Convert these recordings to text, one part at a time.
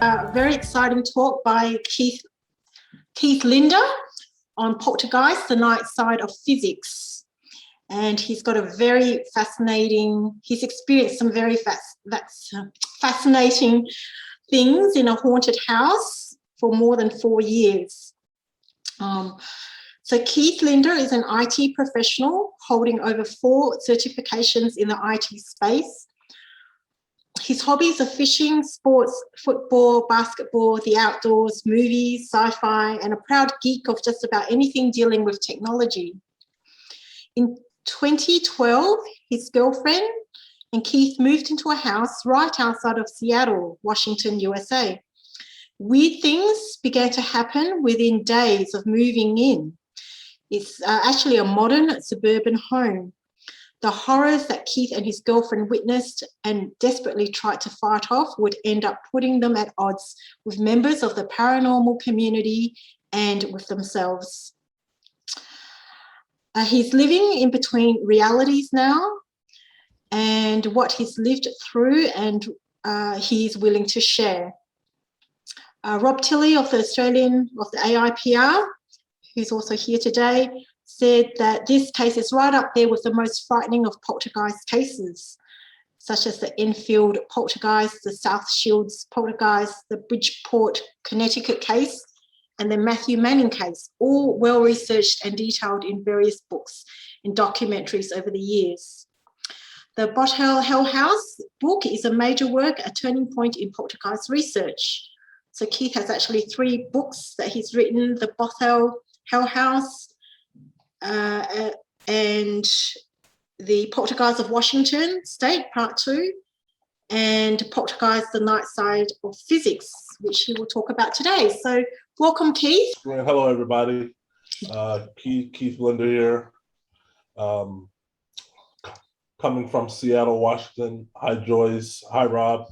a very exciting talk by Keith Linder on Poltergeist, the night side of physics. And he's got a very fascinating, he's experienced some very fascinating things in a haunted house for more than 4 years. So Keith Linder is an IT professional holding over 4 certifications in the IT space. His hobbies are fishing, sports, football, basketball, the outdoors, movies, sci-fi, and a proud geek of just about anything dealing with technology. In 2012, his girlfriend and Keith moved into a house right outside of Seattle, Washington, USA. Weird things began to happen within days of moving in. It's actually a modern suburban home. The horrors that Keith and his girlfriend witnessed and desperately tried to fight off would end up putting them at odds with members of the paranormal community and with themselves. He's living in between realities now, and what he's lived through and he's willing to share. Rob Tilley of the AIPR, who's also here today, said that this case is right up there with the most frightening of poltergeist cases, such as the Enfield poltergeist, the South Shields poltergeist, the Bridgeport, Connecticut case, and the Matthew Manning case, all well-researched and detailed in various books and documentaries over the years. The Bothell Hell House book is a major work, a turning point in poltergeist research. So Keith has actually 3 books that he's written: the Bothell Hell House, and the Poltergeist of Washington State, Part 2, and Poltergeist, the Night Side of Physics, which he will talk about today. So welcome, Keith. Hello, everybody. Keith Linder here. Coming from Seattle, Washington. Hi, Joyce. Hi, Rob.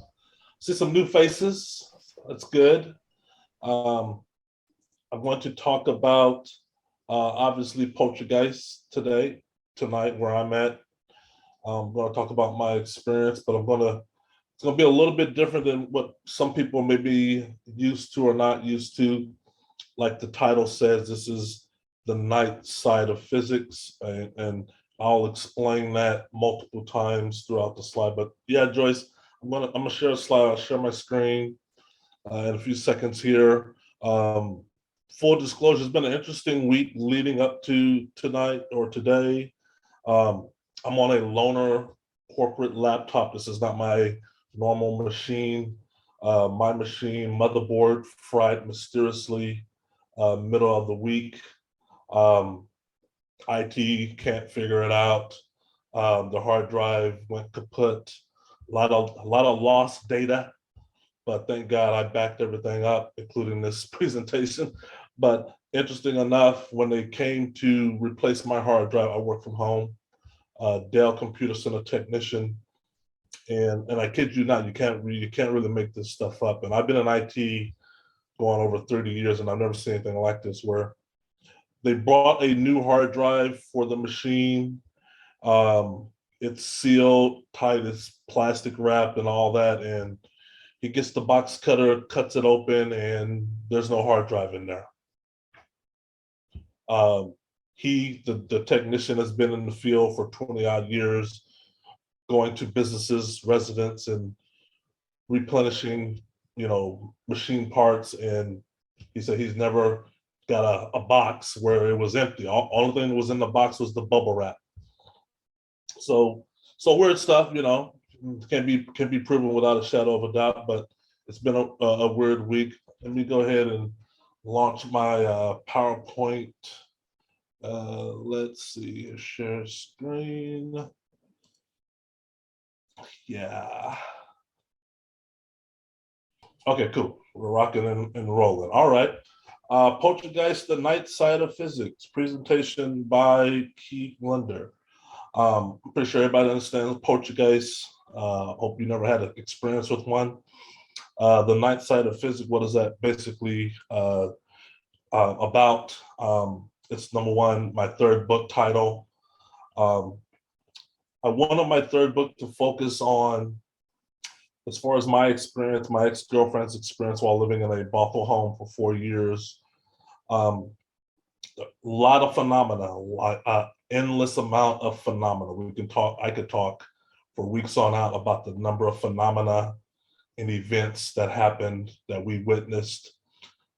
See some new faces. That's good. I'm going to talk about obviously Poltergeist tonight where I'm at. I'm going to talk about my experience, but it's going to be a little bit different than what some people may be used to or not used to. Like the title says, this is the night side of physics, and I'll explain that multiple times throughout the slide. But yeah, Joyce, I'm gonna share a slide. I'll share my screen in a few seconds here. Full disclosure, it's been an interesting week leading up to tonight or today. I'm on a loaner corporate laptop. This is not my normal machine. My machine motherboard fried mysteriously middle of the week. IT can't figure it out. The hard drive went kaput. A lot of lost data, but thank God I backed everything up, including this presentation. But interesting enough, when they came to replace my hard drive, I work from home, Dell Computer Center technician, and I kid you not, you can't really make this stuff up. And I've been in IT going over 30 years, and I've never seen anything like this, where they brought a new hard drive for the machine. It's sealed, tight, it's plastic wrapped and all that, and he gets the box cutter, cuts it open, and there's no hard drive in there. The technician has been in the field for 20 odd years, going to businesses, residents, and replenishing, machine parts. And he said he's never got a box where it was empty. Only thing that was in the box was the bubble wrap. So weird stuff, can be proven without a shadow of a doubt, but it's been a weird week. Let me go ahead and launch my PowerPoint. Let's see, share screen. Yeah. Okay, cool. We're rocking and rolling. All right. Poltergeist, the Night Side of Physics, presentation by Keith Linder. I'm pretty sure everybody understands Poltergeist. Hope you never had an experience with one. The Night Side of Physics, what is that basically about? It's number one, my 3rd book title. I wanted my 3rd book to focus on As far as my experience, my ex-girlfriend's experience while living in a Bothell home for 4 years, a lot of phenomena, endless amount of phenomena. I could talk for weeks on out about the number of phenomena and events that happened that we witnessed.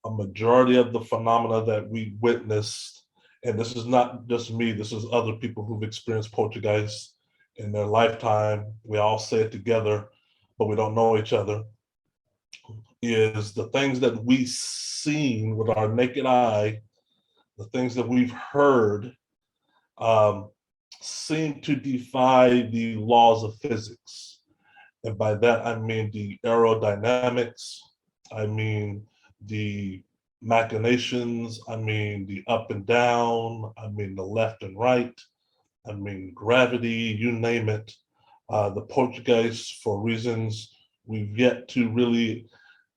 A majority of the phenomena that we witnessed, and this is not just me, this is other people who've experienced poltergeists in their lifetime. We all say it together, but we don't know each other, is the things that we've seen with our naked eye, the things that we've heard, seem to defy the laws of physics. And by that, I mean the aerodynamics, I mean the machinations, I mean the up and down, I mean the left and right, I mean gravity, you name it. The poltergeist, for reasons we've yet to really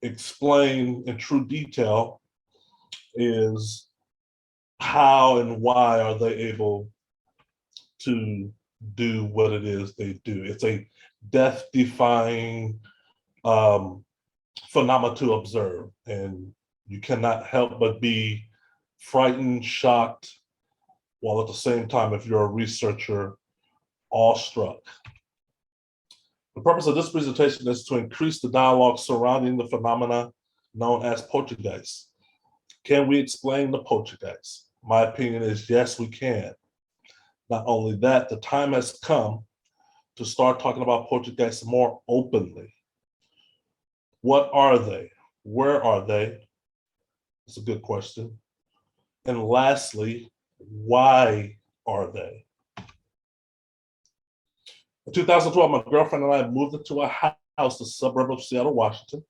explain in true detail, is how and why are they able to do what it is they do. It's a death-defying phenomena to observe, and you cannot help but be frightened, shocked, while at the same time, if you're a researcher, awestruck. The purpose of this presentation is to increase the dialogue surrounding the phenomena known as poltergeists. Can we explain the poltergeist? My opinion is yes, we can. Not only that, the time has come to start talking about poltergeists more openly. What are they? Where are they? It's a good question. And lastly, why are they? In 2012, my girlfriend and I moved into a house, the suburb of Seattle, Washington.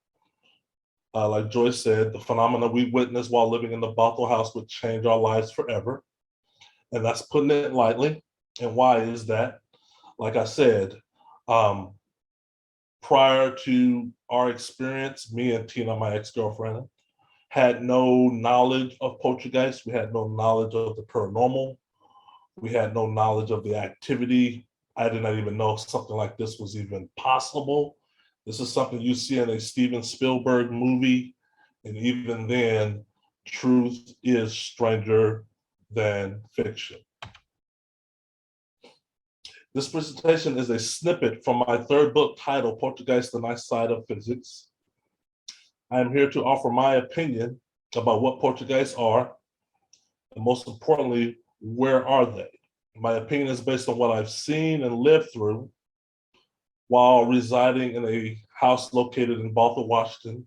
Like Joyce said, the phenomena we witnessed while living in the Bothell house would change our lives forever. And that's putting it lightly. And why is that? Like I said, prior to our experience, me and Tina, my ex-girlfriend, had no knowledge of poltergeists. We had no knowledge of the paranormal. We had no knowledge of the activity. I did not even know something like this was even possible. This is something you see in a Steven Spielberg movie. And even then, truth is stranger than fiction. This presentation is a snippet from my third book titled Poltergeist, The Nice Side of Physics. I am here to offer my opinion about what poltergeists are, and most importantly, where are they? My opinion is based on what I've seen and lived through while residing in a house located in Bothell, Washington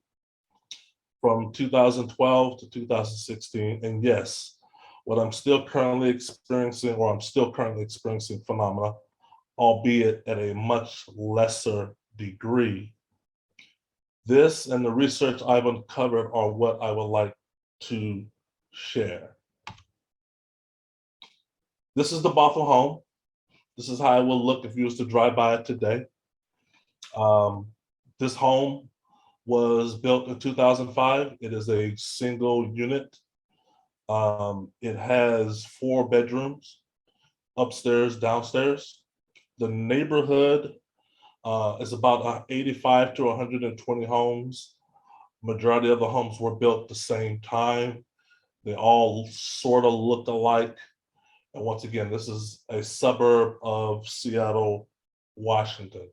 from 2012 to 2016. And yes, I'm still currently experiencing phenomena, albeit at a much lesser degree. This and the research I've uncovered are what I would like to share. This is the Bothell home. This is how it will look if you was to drive by it today. This home was built in 2005. It is a single unit. It has 4 bedrooms, upstairs, downstairs. The neighborhood is about 85 to 120 homes. Majority of the homes were built at the same time. They all sort of look alike. And once again, this is a suburb of Seattle, Washington.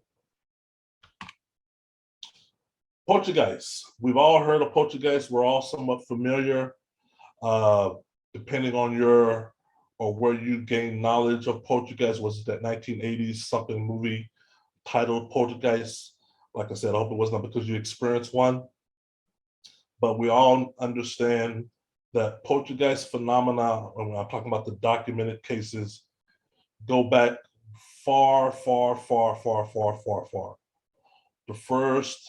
Poltergeists. We've all heard of poltergeists. We're all somewhat familiar, depending on where you gain knowledge of poltergeists. Was it that 1980s something movie titled Poltergeist? Like I said, I hope it wasn't because you experienced one. But we all understand that poltergeist phenomena, when I'm talking about the documented cases, go back far, far, far, far, far, far, far. The first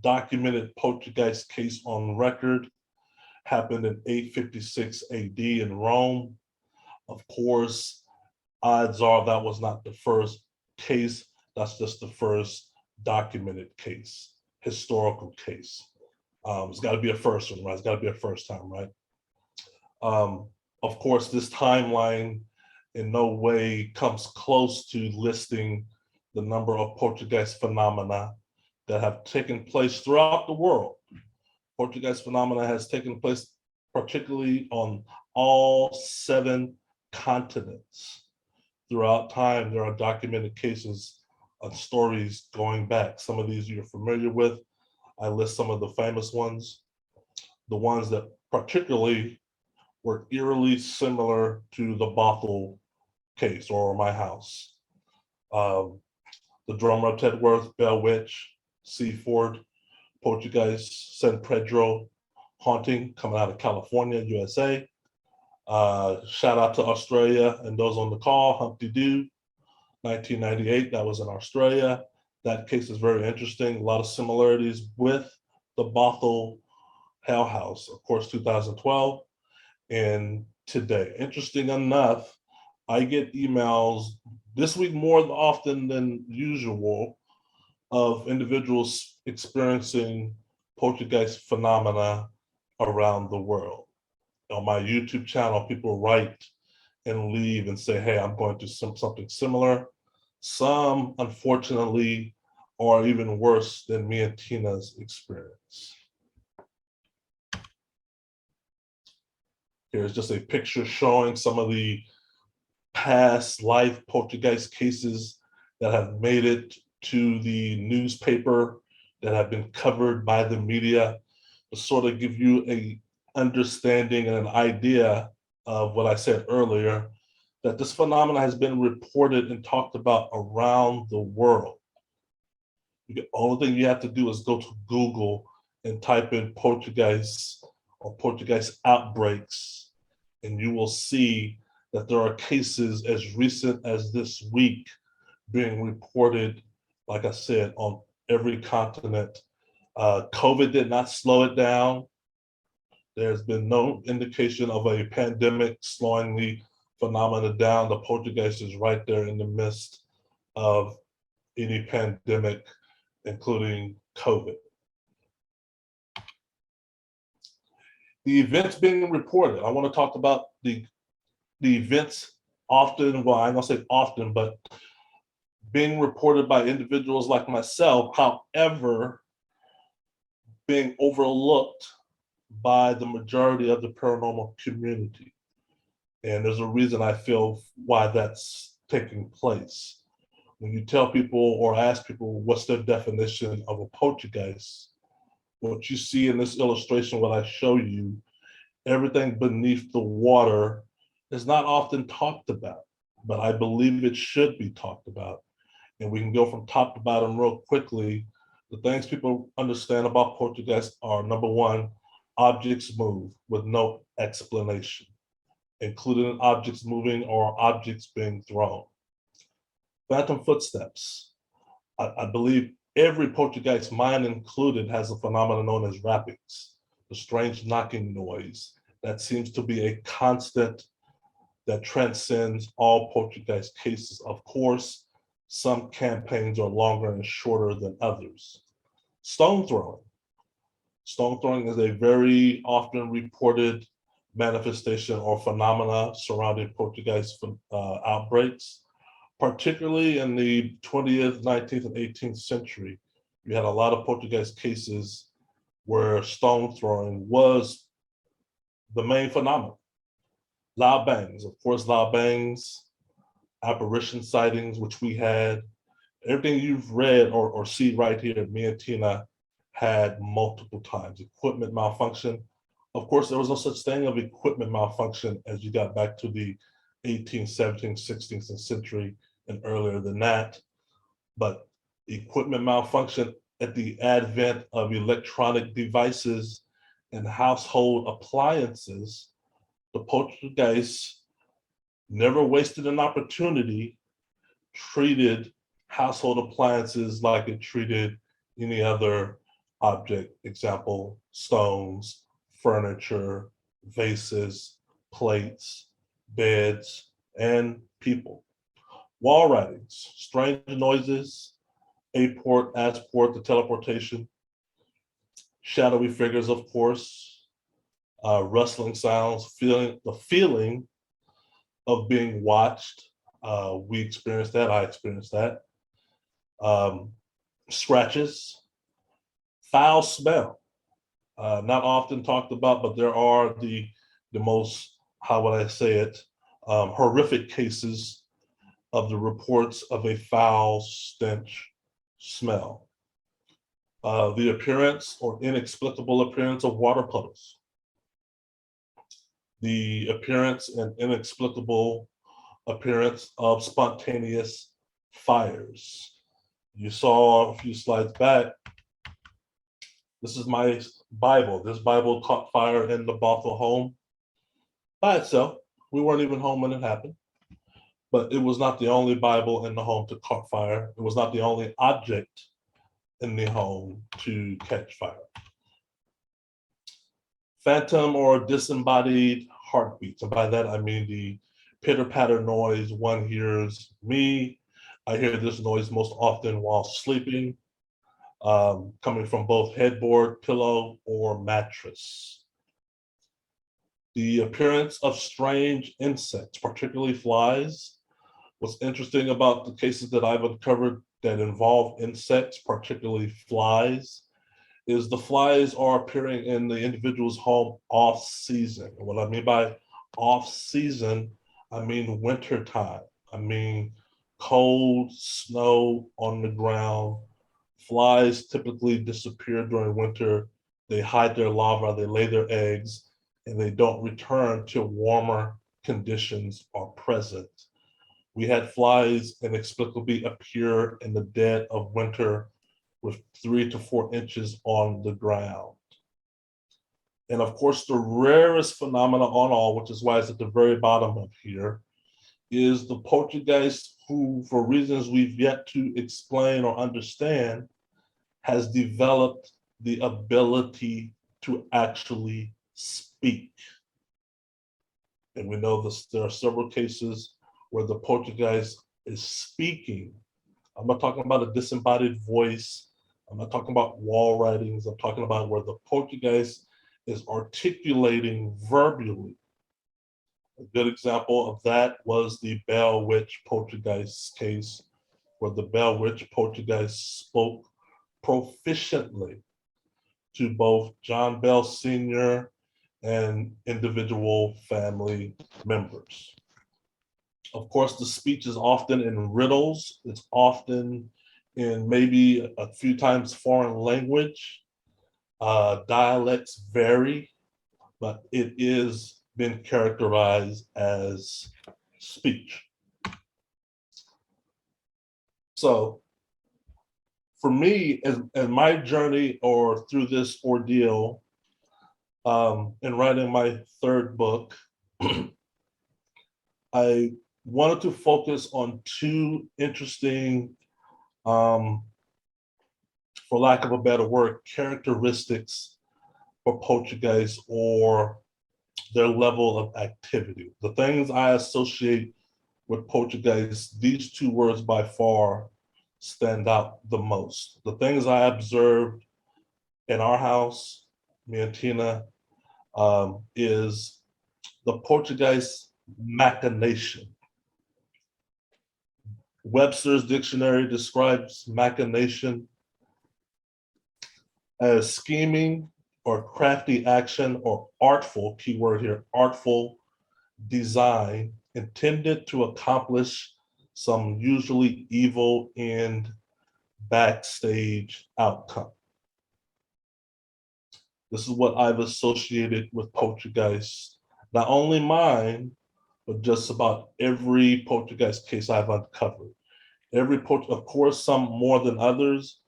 documented poltergeist case on record happened in 856 AD in Rome. Of course, odds are that was not the first case. That's just the first documented case, historical case. It's got to be a first one, right? It's got to be a first time, right? Of course, this timeline in no way comes close to listing the number of poltergeist phenomena that have taken place throughout the world. Poltergeist phenomena has taken place particularly on all 7 continents. Throughout time, there are documented cases and stories going back. Some of these you're familiar with. I list some of the famous ones. The ones that particularly were eerily similar to the Bothell case or my house. The drummer of Tedworth, Bell Witch, Seaford, Poltergeist, San Pedro haunting coming out of California, USA. Shout out to Australia and those on the call, Humpty Doo, 1998, that was in Australia. That case is very interesting. A lot of similarities with the Bothell Hell House, of course, 2012 and today. Interesting enough, I get emails this week more often than usual of individuals experiencing poltergeist phenomena around the world. On my YouTube channel, people write and leave and say, hey, I'm going through something similar. Some, unfortunately, are even worse than me and Tina's experience. Here's just a picture showing some of the past life poltergeist cases that have made it to the newspaper, that have been covered by the media, to sort of give you a understanding and an idea of what I said earlier, that this phenomenon has been reported and talked about around the world. The only thing you have to do is go to Google and type in poltergeist or poltergeist outbreaks, and you will see that there are cases as recent as this week being reported, like I said, on every continent. COVID did not slow it down. There's been no indication of a pandemic slowing the phenomena down. The poltergeist is right there in the midst of any pandemic, including COVID. The events being reported, I want to talk about the events often, well, I'm gonna say often, but being reported by individuals like myself, however, being overlooked by the majority of the paranormal community. And there's a reason I feel why that's taking place. When you tell people or ask people what's their definition of a poltergeist, what you see in this illustration, what I show you, everything beneath the water is not often talked about, but I believe it should be talked about. And we can go from top to bottom real quickly. The things people understand about poltergeists are, number one, objects move with no explanation, including objects moving or objects being thrown. Phantom footsteps. I believe every poltergeist, mine included, has a phenomenon known as rappings, the strange knocking noise that seems to be a constant that transcends all poltergeist cases. Of course, some campaigns are longer and shorter than others. Stone throwing. Stone throwing is a very often reported manifestation or phenomena surrounding poltergeist outbreaks, particularly in the 20th, 19th, and 18th century. You had a lot of poltergeist cases where stone throwing was the main phenomenon. Loud bangs, of course, loud bangs, apparition sightings, which we had. Everything you've read or see right here, me and Tina had multiple times. Equipment malfunction. Of course, there was no such thing of equipment malfunction as you got back to the 18th, 17th, 16th century and earlier than that. But equipment malfunction at the advent of electronic devices and household appliances, the poltergeist never wasted an opportunity, treated household appliances like it treated any other object. Example, stones, furniture, vases, plates, beds, and people. Wall writings, strange noises, apport, asporting, the teleportation, shadowy figures, of course, rustling sounds, the feeling of being watched. We experienced that, I experienced that. Scratches, Foul smell, not often talked about, but there are the most, how would I say it, horrific cases of the reports of a foul stench smell. The appearance or inexplicable appearance of water puddles. The appearance and inexplicable appearance of spontaneous fires. You saw a few slides back, this is my Bible. This Bible caught fire in the Bothell home by itself. We weren't even home when it happened, but it was not the only Bible in the home to catch fire. It was not the only object in the home to catch fire. Phantom or disembodied heartbeats. And by that, I mean the pitter-patter noise one hears. Me, I hear this noise most often while sleeping, coming from both headboard, pillow, or mattress. The appearance of strange insects, particularly flies. What's interesting about the cases that I've uncovered that involve insects, particularly flies, is the flies are appearing in the individual's home off season. And what I mean by off season, I mean winter time. I mean cold snow on the ground. Flies typically disappear during winter. They hide their larvae, they lay their eggs, and they don't return till warmer conditions are present. We had flies inexplicably appear in the dead of winter with 3 to 4 inches on the ground. And of course, the rarest phenomena on all, which is why it's at the very bottom of here, is the poltergeist who, for reasons we've yet to explain or understand, has developed the ability to actually speak. And we know this, there are several cases where the poltergeist is speaking. I'm not talking about a disembodied voice. I'm not talking about wall writings. I'm talking about where the poltergeist is articulating verbally. A good example of that was the Bell Witch poltergeist case, where the Bell Witch poltergeist spoke proficiently to both John Bell Sr. and individual family members. Of course, the speech is often in riddles. It's often in maybe a few times foreign language. Dialects vary, but it is been characterized as speech. So for me, in my journey or through this ordeal, in writing my third book, I wanted to focus on two interesting, for lack of a better word, characteristics for poltergeists or their level of activity. The things I associate with poltergeists, these two words by far stand out the most. The things I observed in our house, me and Tina, is the poltergeist machination. Webster's dictionary describes machination as scheming or crafty action or artful, keyword here, artful design intended to accomplish some usually evil end backstage outcome. This is what I've associated with poltergeists, not only mine, but just about every poltergeist case I've uncovered. Of course, some more than others,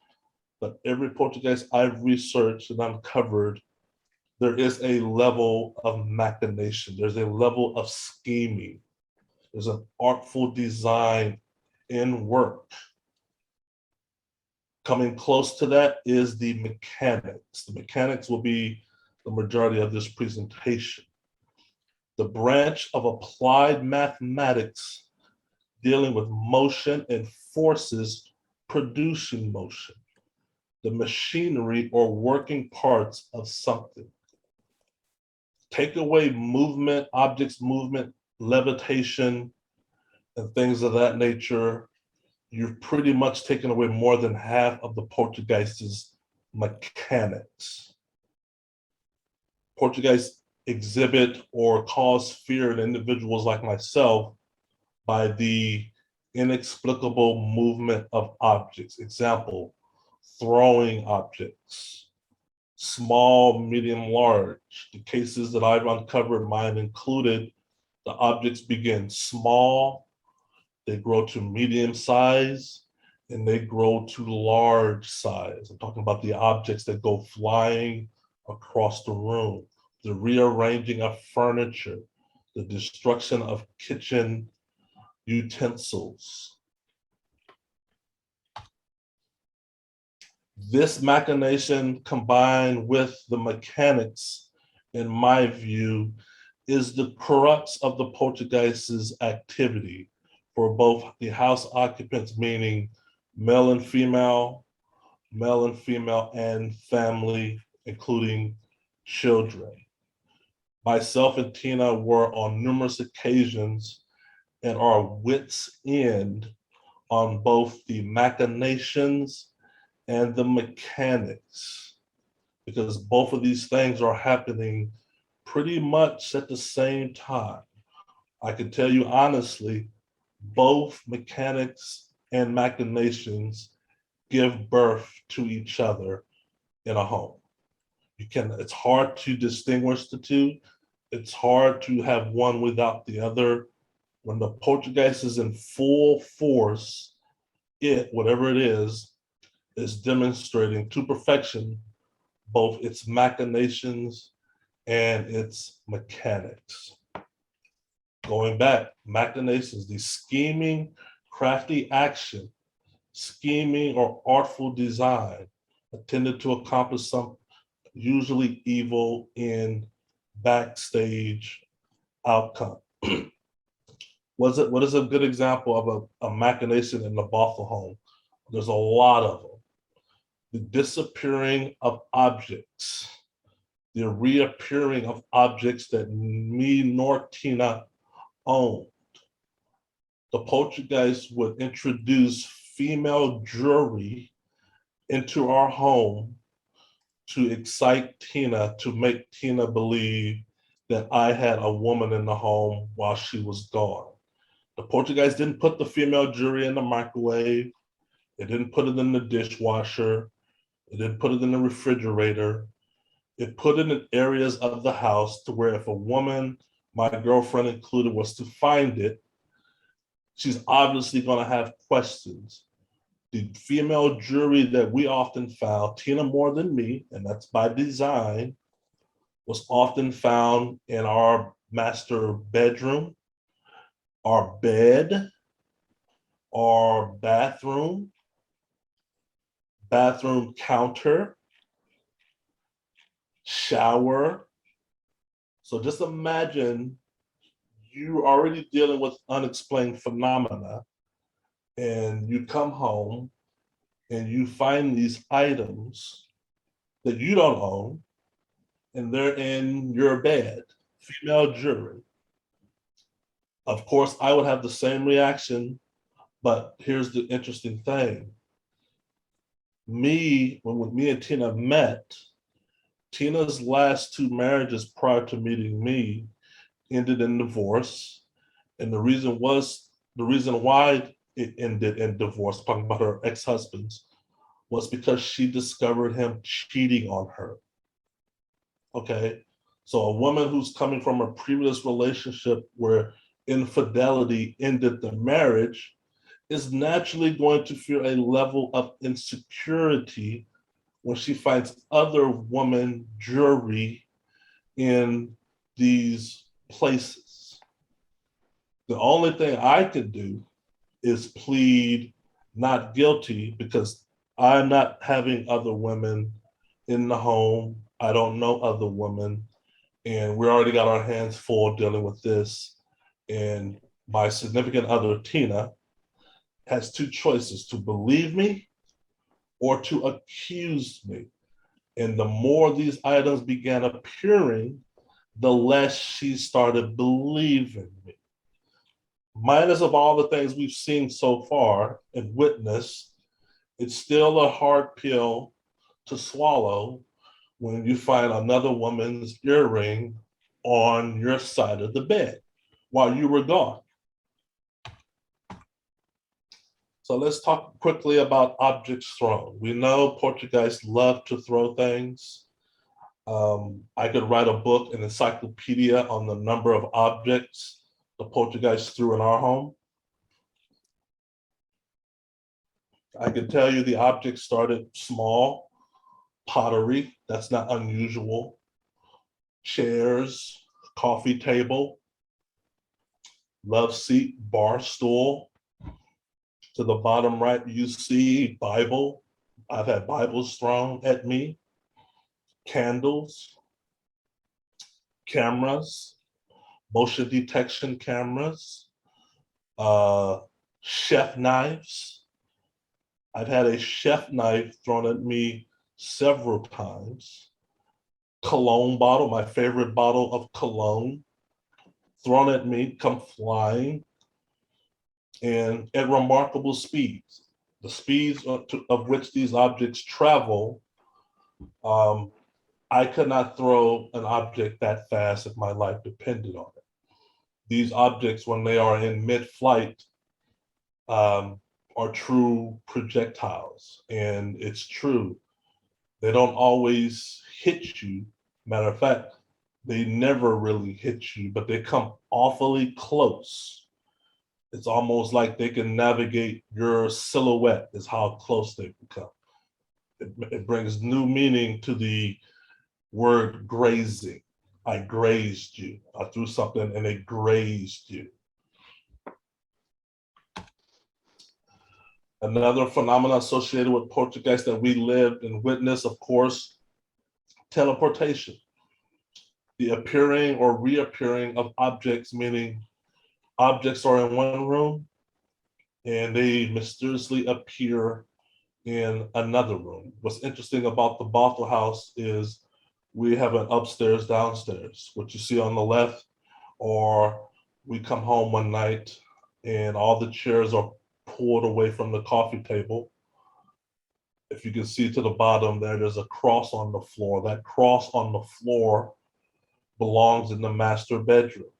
but every poltergeist I've researched and uncovered, there is a level of machination. There's a level of scheming. There's an artful design in work. Coming close to that is the mechanics. The mechanics will be the majority of this presentation. The branch of applied mathematics dealing with motion and forces producing motion. The machinery or working parts of something. Take away movement, objects movement, levitation, and things of that nature, you've pretty much taken away more than half of the poltergeist's mechanics. Poltergeists exhibit or cause fear in individuals like myself by the inexplicable movement of objects. Example, throwing objects, small, medium, large. The cases that I've uncovered, mine included the objects begin small, they grow to medium size, and they grow to large size. I'm talking about the objects that go flying across the room, the rearranging of furniture, the destruction of kitchen utensils. This machination combined with the mechanics, in my view, is the crux of the poltergeist's activity for both the house occupants, meaning male and female, and family, including children. Myself and Tina were on numerous occasions at our wits' end on both the machinations and the mechanics, because both of these things are happening pretty much at the same time. I can tell you honestly, both mechanics and machinations give birth to each other in a home. It's hard to distinguish the two. It's hard to have one without the other. When the poltergeist is in full force, whatever it is demonstrating to perfection both its machinations and its mechanics. Going back, machinations, the scheming, crafty action, scheming or artful design intended to accomplish some usually evil in backstage outcome. What is a good example of a machination in the Bothell home? There's a lot of them. The disappearing of objects, the reappearing of objects that me nor Tina owned. The poltergeist would introduce female jewelry into our home to excite Tina, to make Tina believe that I had a woman in the home while she was gone. The poltergeist didn't put the female jewelry in the microwave. It didn't put it in the dishwasher. It didn't put it in the refrigerator. It put it in areas of the house to where if a woman, my girlfriend included, was to find it, she's obviously going to have questions. The female jewelry that we often found, Tina more than me, and that's by design, was often found in our master bedroom, our bed, our bathroom counter, shower. So just imagine you already dealing with unexplained phenomena, and you come home and you find these items that you don't own, and they're in your bed, female jewelry. Of course, I would have the same reaction, but here's the interesting thing. When me and Tina met, Tina's last two marriages prior to meeting me ended in divorce. And the reason why it ended in divorce, talking about her ex-husbands, was because she discovered him cheating on her. Okay, so a woman who's coming from a previous relationship where infidelity ended the marriage is naturally going to feel a level of insecurity when she finds other woman jewelry in these places. The only thing I could do is plead not guilty because I'm not having other women in the home. I don't know other women, and we already got our hands full dealing with this. And my significant other, Tina, has two choices: to believe me or to accuse me. And the more these items began appearing, the less she started believing me. Minus of all the things we've seen so far and witnessed, it's still a hard pill to swallow when you find another woman's earring on your side of the bed while you were gone. So let's talk quickly about objects thrown. We know poltergeists love to throw things. I could write a book, an encyclopedia on the number of objects the poltergeist threw in our home. I can tell you the objects started small, pottery, that's not unusual, chairs, coffee table, love seat, bar stool. To the bottom right, you see Bible. I've had Bibles thrown at me, candles, cameras, motion detection cameras, chef knives. I've had a chef knife thrown at me several times. Cologne bottle, my favorite bottle of cologne, thrown at me, come flying, and at remarkable speeds. The speeds of which these objects travel, I could not throw an object that fast if my life depended on it. These objects, when they are in mid-flight, are true projectiles. And it's true, they don't always hit you. Matter of fact, they never really hit you, but they come awfully close. It's almost like they can navigate your silhouette is how close they become. It brings new meaning to the word grazing. I grazed you. I threw something and it grazed you. Another phenomenon associated with poltergeist that we lived and witnessed, of course, teleportation. The appearing or reappearing of objects, meaning objects are in one room and they mysteriously appear in another room. What's interesting about the Bothell house is we have an upstairs, downstairs. What you see on the left, or we come home one night and all the chairs are pulled away from the coffee table. If you can see to the bottom there, there's a cross on the floor. That cross on the floor belongs in the master bedroom.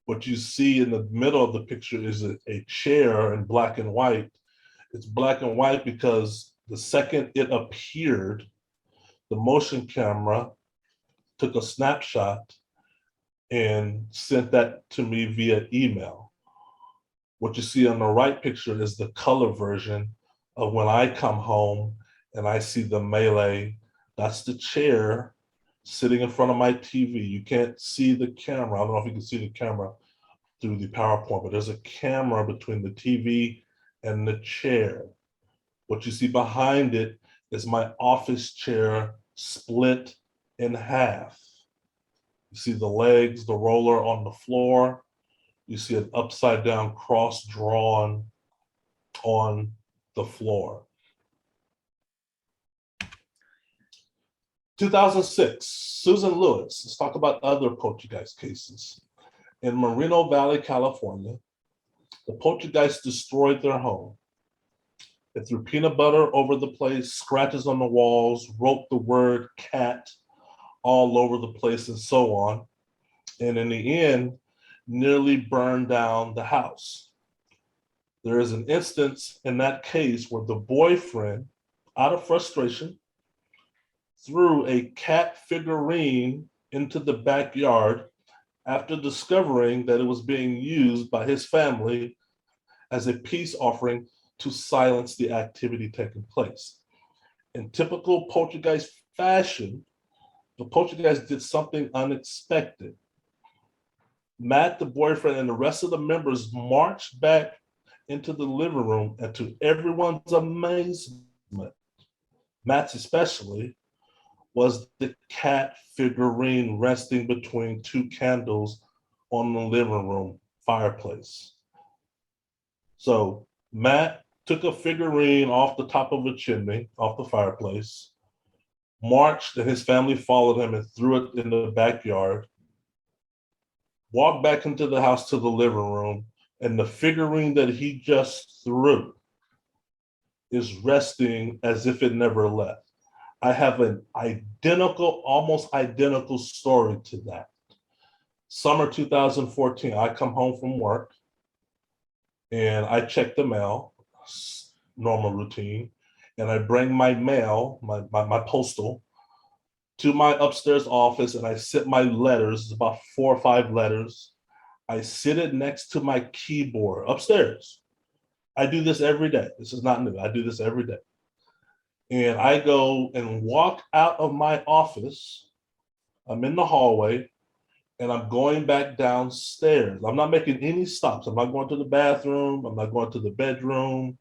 What you see in the middle of the picture is a chair in black and white. It's black and white because the second it appeared, the motion camera took a snapshot and sent that to me via email. What you see on the right picture is the color version of when I come home and I see the melee. That's the chair sitting in front of my TV. You can't see the camera. I don't know if you can see the camera through the PowerPoint, but there's a camera between the TV and the chair. What you see behind it is my office chair split in half. You see the legs, the roller on the floor. You see an upside down cross drawn on the floor. 2006, Susan Lewis. Let's talk about other poltergeist cases. In Moreno Valley, California, the poltergeist destroyed their home. It threw peanut butter over the place, scratches on the walls, wrote the word cat all over the place, and so on. And in the end, nearly burned down the house. There is an instance in that case where the boyfriend, out of frustration, threw a cat figurine into the backyard after discovering that it was being used by his family as a peace offering to silence the activity taking place. In typical poltergeist fashion, the poltergeist did something unexpected. Matt, the boyfriend, and the rest of the members marched back into the living room, and to everyone's amazement, Matt's especially, was the cat figurine resting between two candles on the living room fireplace. So Matt took a figurine off the top of a chimney, off the fireplace, marched, and his family followed him and threw it in the backyard, walked back into the house to the living room, and the figurine that he just threw is resting as if it never left. I have an identical, almost identical story to that. Summer 2014, I come home from work and I check the mail, normal routine, and I bring my mail, my postal, to my upstairs office, and I sit my letters, about 4 or 5 letters. I sit it next to my keyboard upstairs. I do this every day. This is not new. I do this every day. And I go and walk out of my office. I'm in the hallway and I'm going back downstairs. I'm not making any stops. I'm not going to the bathroom. I'm not going to the bedroom.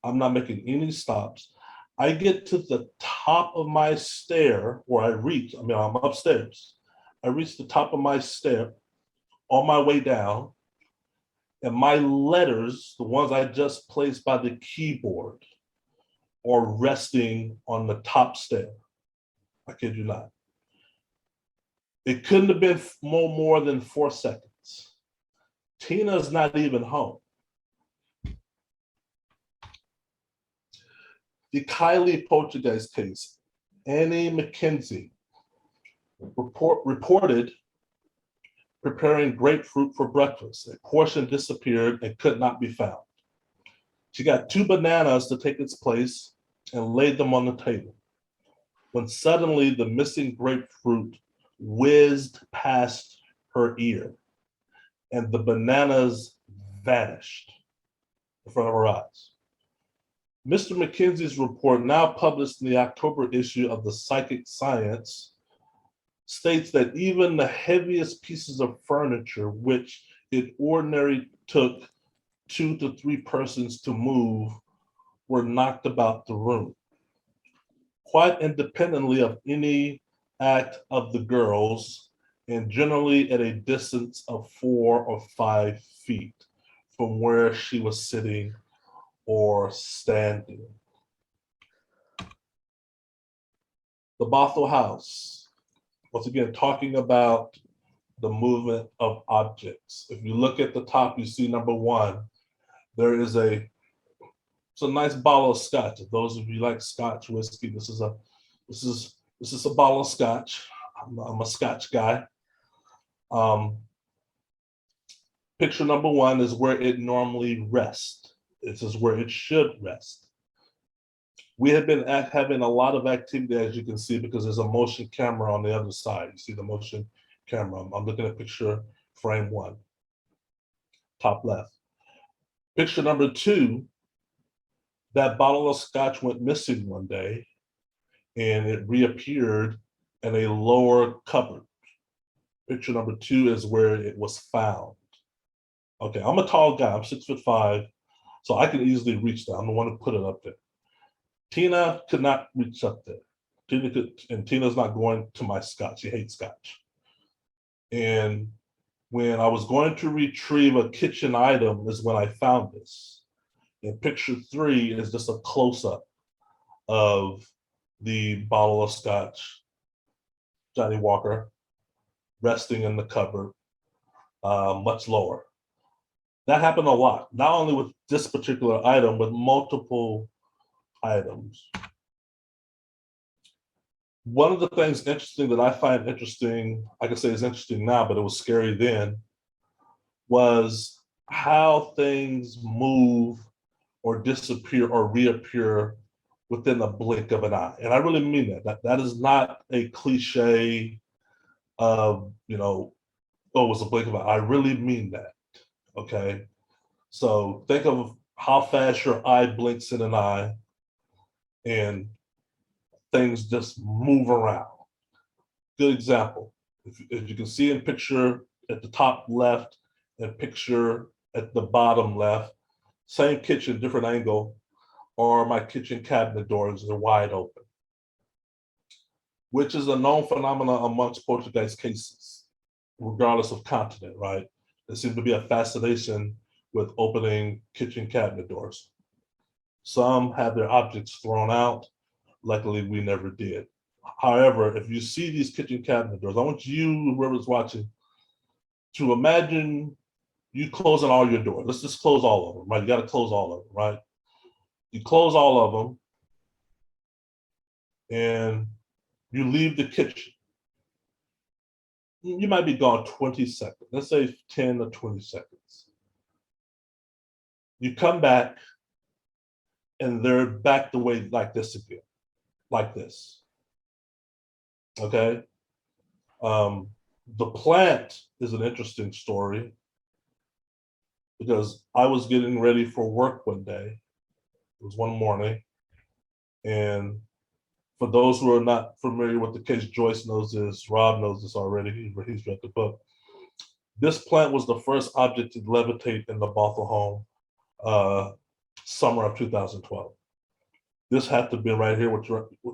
I'm not making any stops. I get to the top of my stair where I'm upstairs. I reach the top of my stair on my way down, and my letters, the ones I just placed by the keyboard, are resting on the top stair. I kid you not. It couldn't have been more than 4 seconds. Tina's not even home. The Kylie Poltergeist case, Annie McKenzie reported preparing grapefruit for breakfast. A portion disappeared and could not be found. She got 2 bananas to take its place and laid them on the table, when suddenly the missing grapefruit whizzed past her ear and the bananas vanished in front of her eyes. Mr. McKenzie's report, now published in the October issue of the Psychic Science, states that even the heaviest pieces of furniture, which it ordinarily took 2 to 3 persons to move, were knocked about the room, quite independently of any act of the girls, and generally at a distance of 4 or 5 feet from where she was sitting or standing. The Bothell house, once again, talking about the movement of objects. If you look at the top, you see number 1, there is it's a nice bottle of scotch. If those of you like scotch whiskey, this is a bottle of scotch. I'm a scotch guy. Picture number 1 is where it normally rests. This is where it should rest. We have been having a lot of activity, as you can see, because there's a motion camera on the other side. You see the motion camera. I'm looking at picture frame 1, top left. Picture number 2, that bottle of scotch went missing one day and it reappeared in a lower cupboard. Picture number 2 is where it was found. Okay, I'm a tall guy, I'm 6'5", so I can easily reach that. I'm the one who put it up there. Tina could not reach up there. Tina's not going to my scotch. She hates scotch. And when I was going to retrieve a kitchen item is when I found this. And picture 3 is just a close-up of the bottle of scotch, Johnny Walker, resting in the cupboard, much lower. That happened a lot, not only with this particular item, but multiple items. One of the things interesting that I find interesting, I can say is interesting now, but it was scary then, was how things move or disappear or reappear within a blink of an eye. And I really mean that. That is not a cliche of, oh, it was a blink of an eye. I really mean that, okay? So think of how fast your eye blinks in an eye and things just move around. Good example. If you can see in picture at the top left and picture at the bottom left, same kitchen, different angle, or my kitchen cabinet doors are wide open, which is a known phenomenon amongst poltergeist cases, regardless of continent, right? There seems to be a fascination with opening kitchen cabinet doors. Some have their objects thrown out. Luckily, we never did. However, if you see these kitchen cabinet doors, I want you, whoever's watching, to imagine you closing all your doors. Let's just close all of them, right? You got to close all of them, right? You close all of them, and you leave the kitchen. You might be gone 20 seconds. Let's say 10 or 20 seconds. You come back, and they're back the way like this again, like this. Okay? The plant is an interesting story because I was getting ready for work one day. It was one morning, and for those who are not familiar with the case, Joyce knows this, Rob knows this already, he's read the book. This plant was the first object to levitate in the Bothell home, summer of 2012. This had to be right here, with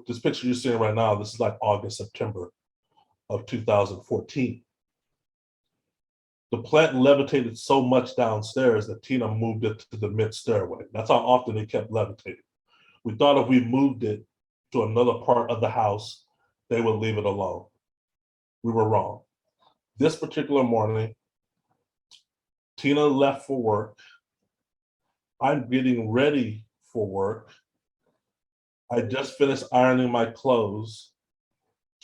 this picture you're seeing right now, this is like August, September of 2014. The plant levitated so much downstairs that Tina moved it to the mid stairway. That's how often it kept levitating. We thought if we moved it to another part of the house, they would leave it alone. We were wrong. This particular morning, Tina left for work. I'm getting ready for work. I just finished ironing my clothes.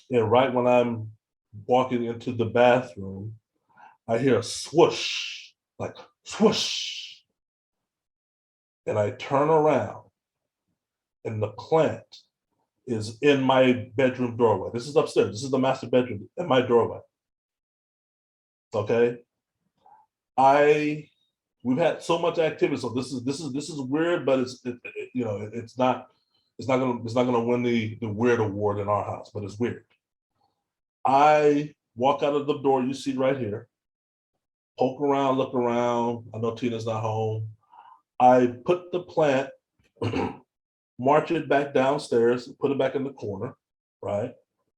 And right when I'm walking into the bathroom, I hear a swoosh, like swoosh. And I turn around, and the plant is in my bedroom doorway. This is upstairs. This is the master bedroom in my doorway. Okay. We've had so much activity. So this is weird, but it's not gonna win the weird award in our house, but it's weird. I walk out of the door you see right here, poke around, look around. I know Tina's not home. I put the plant, march it back downstairs, put it back in the corner, right?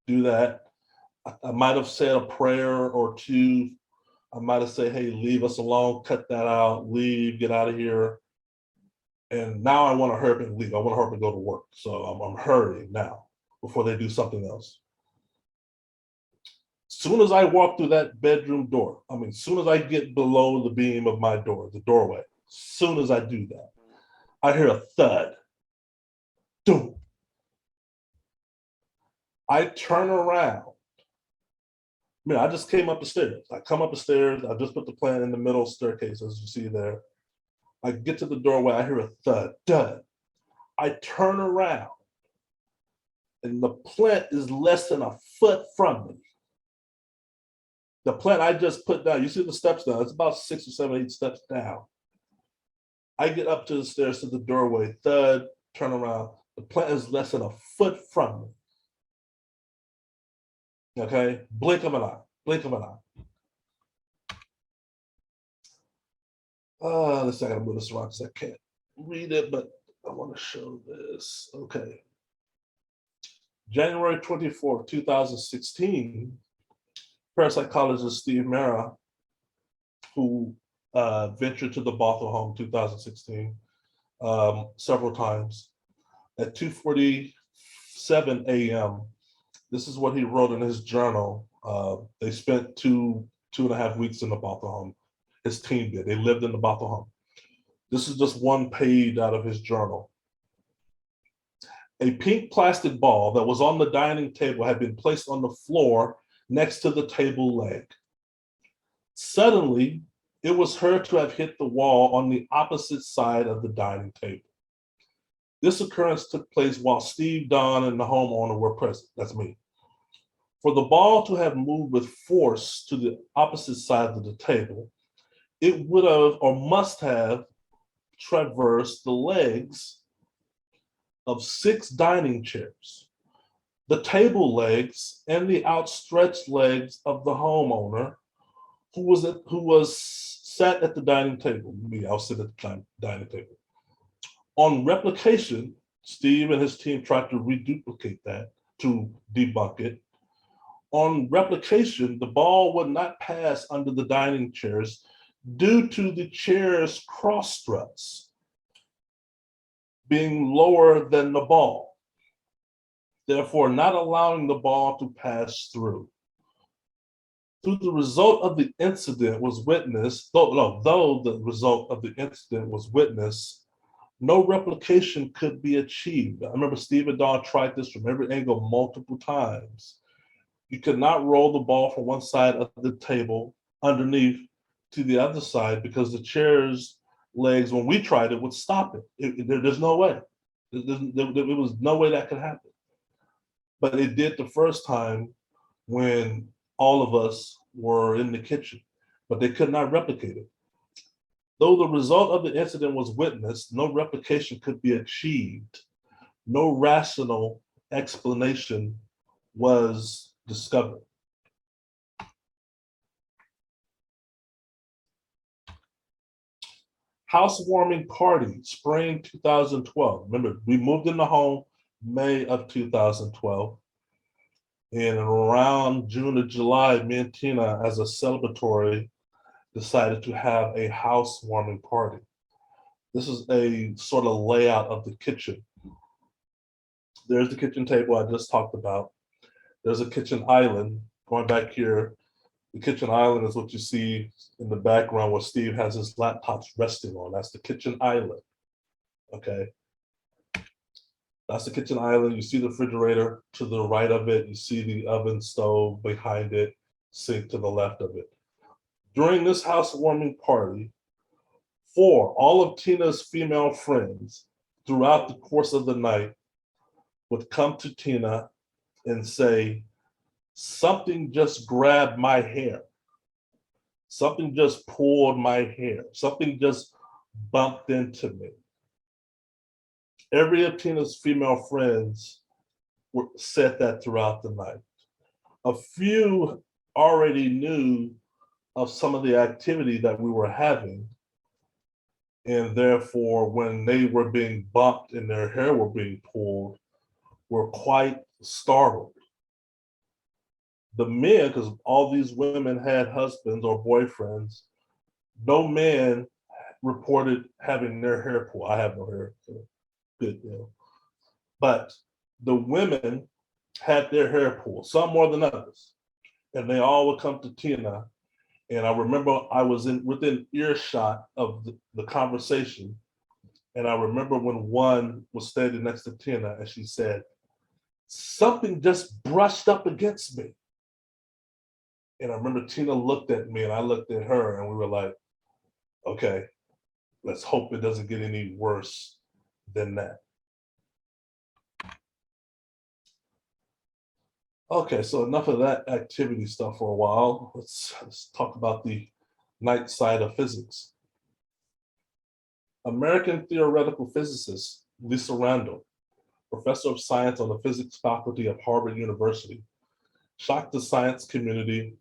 Do that. I might have said a prayer or two. I might have said, hey, leave us alone, cut that out, leave, get out of here. And now I want to hurry up and leave. I want to hurry up and go to work. So I'm hurrying now before they do something else. Soon as I walk through that bedroom door, soon as I get below the beam of my door, the doorway, soon as I do that, I hear a thud. Doom. I turn around. I just came up the stairs. I come up the stairs. I just put the plant in the middle staircase, as you see there. I get to the doorway. I hear a thud. Dud. I turn around, and the plant is less than a foot from me. The plant I just put down, you see the steps down, it's about 6 or 7, 8 steps down. I get up to the stairs to the doorway, thud, turn around. The plant is less than a foot from me. Okay, blink of an eye, blink of an eye. Let's see, I gotta move this around because I can't read it, but I want to show this. Okay. January 24th, 2016, parapsychologist Steve Mera, who ventured to the Bothell home 2016 several times, at 2:47 a.m., this is what he wrote in his journal. They spent two and a half weeks in the Bothell home. His team did. They lived in the Bothell home. This is just one page out of his journal. A pink plastic ball that was on the dining table had been placed on the floor next to the table leg. Suddenly, it was heard to have hit the wall on the opposite side of the dining table. This occurrence took place while Steve, Don, and the homeowner were present. That's me. For the ball to have moved with force to the opposite side of the table, it would have or must have traversed the legs of 6 dining chairs, the table legs, and the outstretched legs of the homeowner who was sat at the dining table. Me, I'll sit at the dining table. On replication, Steve and his team tried to reduplicate that to debunk it. On replication, the ball would not pass under the dining chairs due to the chairs' cross struts being lower than the ball, therefore not allowing the ball to pass through. Though the result of the incident was witnessed, no replication could be achieved. I remember Steve and Don tried this from every angle multiple times. You could not roll the ball from one side of the table underneath to the other side because the chair's legs, when we tried it, would stop it. There's no way. There was no way that could happen. But it did the first time when all of us were in the kitchen, but they could not replicate it. Though the result of the incident was witnessed, no replication could be achieved. No rational explanation was discovered. Housewarming party, spring 2012. Remember, we moved in the home May of 2012. And around June or July, me and Tina, as a celebratory, decided to have a housewarming party. This is a sort of layout of the kitchen. There's the kitchen table I just talked about. There's a kitchen island. Going back here, the kitchen island is what you see in the background where Steve has his laptops resting on. That's the kitchen island, okay? That's the kitchen island. You see the refrigerator to the right of it. You see the oven stove behind it, sink to the left of it. During this housewarming party, all of Tina's female friends throughout the course of the night would come to Tina and say, something just grabbed my hair. Something just pulled my hair. Something just bumped into me. Every of Tina's female friends said that throughout the night. A few already knew of some of the activity that we were having, and therefore, when they were being bumped and their hair were being pulled, were quite startled. The men, because all these women had husbands or boyfriends, no man reported having their hair pulled. I have no hair, so good deal. But the women had their hair pulled, some more than others. And they all would come to Tina. And I remember I was within earshot of the conversation. And I remember when one was standing next to Tina and she said, something just brushed up against me. And I remember Tina looked at me and I looked at her and we were like, okay, let's hope it doesn't get any worse than that. Okay, so enough of that activity stuff for a while. Let's talk about the night side of physics. American theoretical physicist Lisa Randall, professor of science on the physics faculty of Harvard University, shocked the science community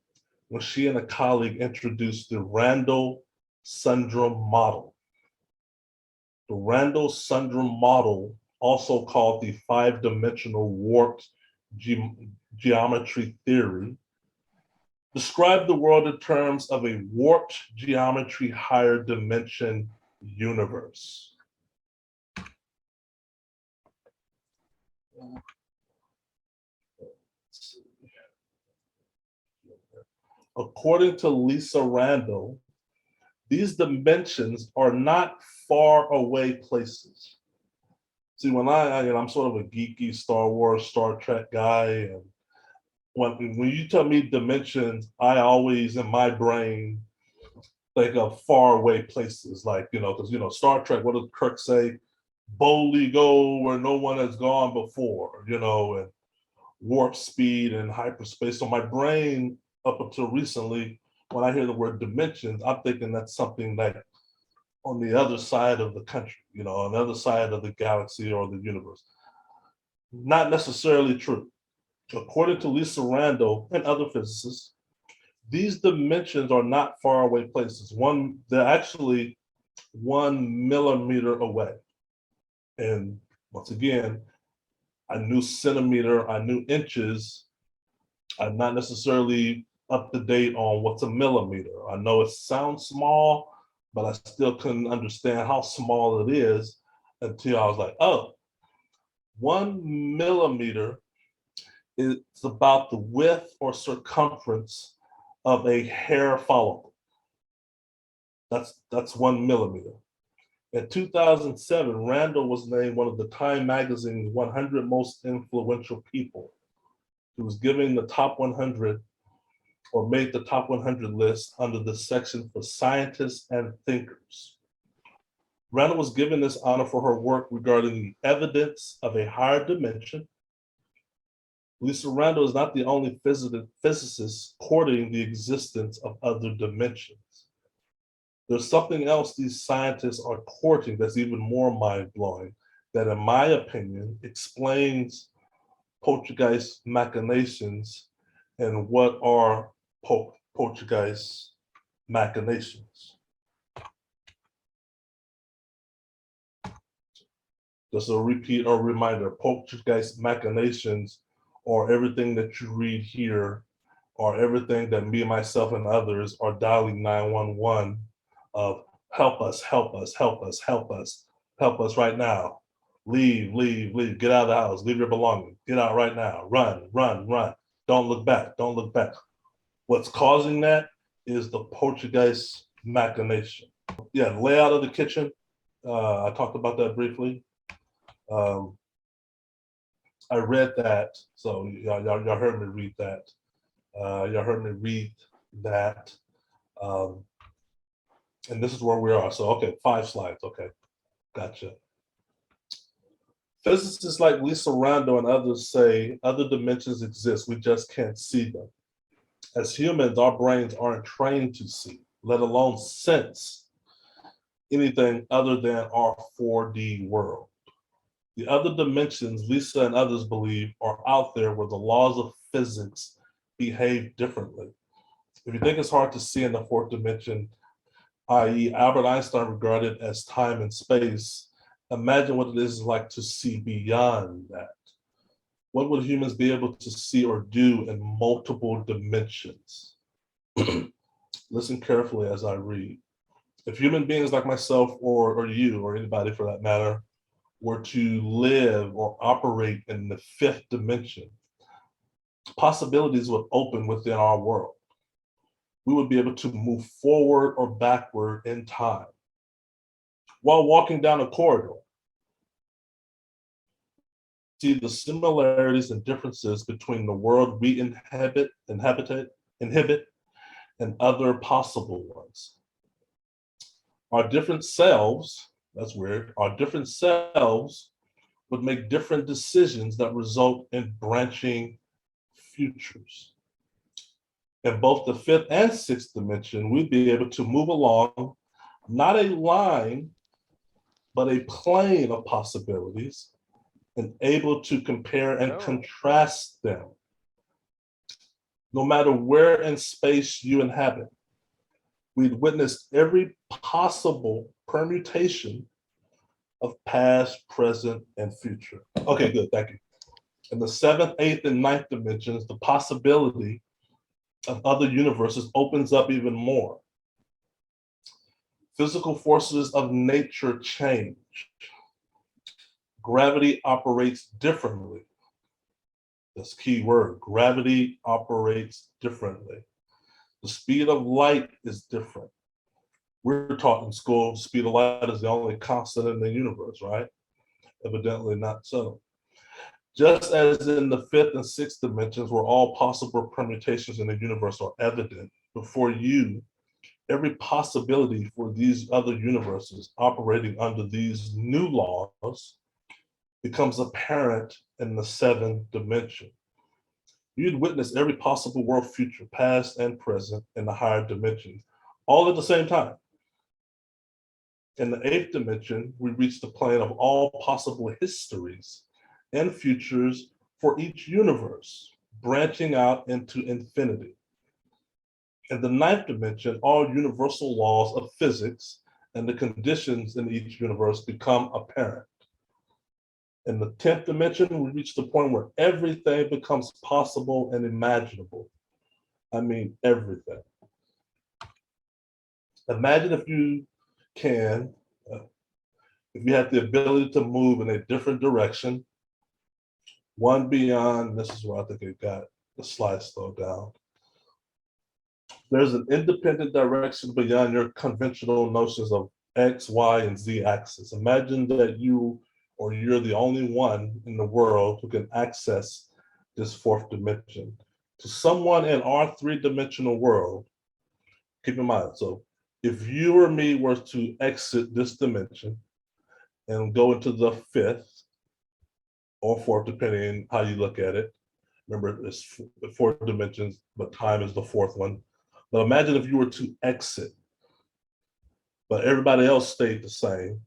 when she and a colleague introduced the Randall-Sundrum model. The Randall-Sundrum model, also called the five-dimensional warped geometry theory, described the world in terms of a warped geometry higher dimension universe. According to Lisa Randall, these dimensions are not far away places. See, when I'm sort of a geeky Star Wars, Star Trek guy, and when you tell me dimensions, I always, in my brain, think of far away places, like, because, Star Trek, what does Kirk say? Boldly go where no one has gone before, and warp speed and hyperspace. So my brain, up until recently, when I hear the word dimensions, I'm thinking that's something like on the other side of the country, on the other side of the galaxy or the universe. Not necessarily true. According to Lisa Randall and other physicists, these dimensions are not far away places. They're actually 1 millimeter away. And once again, I knew centimeter, I knew inches. I'm not necessarily up to date on what's a millimeter. I know it sounds small, but I still couldn't understand how small it is until I was like, oh, 1 millimeter is about the width or circumference of a hair follicle. That's 1 millimeter. In 2007, Randall was named one of the Time magazine's 100 most influential people. He was given the top 100 or made the top 100 list under the section for scientists and thinkers. Randall was given this honor for her work regarding the evidence of a higher dimension. Lisa Randall is not the only physicist courting the existence of other dimensions. There's something else these scientists are courting that's even more mind-blowing, that in my opinion explains poltergeist machinations and what are poltergeist machinations. Just a repeat or reminder, poltergeist machinations are everything that you read here, or everything that me, myself, and others are dialing 911 of help us, help us, help us, help us, help us right now. Leave, leave, leave, get out of the house, leave your belongings, get out right now, run, run, run. Don't look back, don't look back. What's causing that is the poltergeist machination. Yeah, the layout of the kitchen, I talked about that briefly. I read that, so y'all heard me read that. Y'all heard me read that. And this is where we are. So, okay, 5 slides. Okay, gotcha. Physicists like Lisa Randall and others say other dimensions exist. We just can't see them. As humans, our brains aren't trained to see, let alone sense anything other than our 4D world. The other dimensions Lisa and others believe are out there where the laws of physics behave differently. If you think it's hard to see in the 4th dimension, i.e. Albert Einstein regarded as time and space, imagine what it is like to see beyond that. What would humans be able to see or do in multiple dimensions? Listen carefully as I read. If human beings like myself or you or anybody for that matter were to live or operate in the 5th dimension, possibilities would open within our world. We would be able to move forward or backward in time. While walking down a corridor, see the similarities and differences between the world we inhabit, and other possible ones. Our different selves, that's weird, our different selves would make different decisions that result in branching futures. In both the 5th and 6th dimension, we'd be able to move along, not a line, but a plane of possibilities, and able to compare and contrast them. No matter where in space you inhabit, we'd witness every possible permutation of past, present, and future. Okay, good, thank you. In the 7th, 8th, and 9th dimensions, the possibility of other universes opens up even more. Physical forces of nature change. Gravity operates differently. That's key word, gravity operates differently. The speed of light is different. We're taught in school, the speed of light is the only constant in the universe, right? Evidently not so. Just as in the 5th and 6th dimensions where all possible permutations in the universe are evident, before you, every possibility for these other universes operating under these new laws becomes apparent in the 7th dimension. You'd witness every possible world future, past and present, in the higher dimensions, all at the same time. In the 8th dimension, we reach the plane of all possible histories and futures for each universe, branching out into infinity. In the 9th dimension, all universal laws of physics and the conditions in each universe become apparent. In the 10th dimension, we reach the point where everything becomes possible and imaginable. I mean, everything. Imagine if you can, if you had the ability to move in a different direction, one beyond, this is where I think it got the slide slowed down. There's an independent direction beyond your conventional notions of X, Y, and Z axis. Imagine that you're the only one in the world who can access this fourth dimension. To someone in our three-dimensional world, keep in mind, so if you or me were to exit this dimension and go into the fifth or fourth, depending on how you look at it. Remember, it's four dimensions, but time is the fourth one. But imagine if you were to exit, but everybody else stayed the same.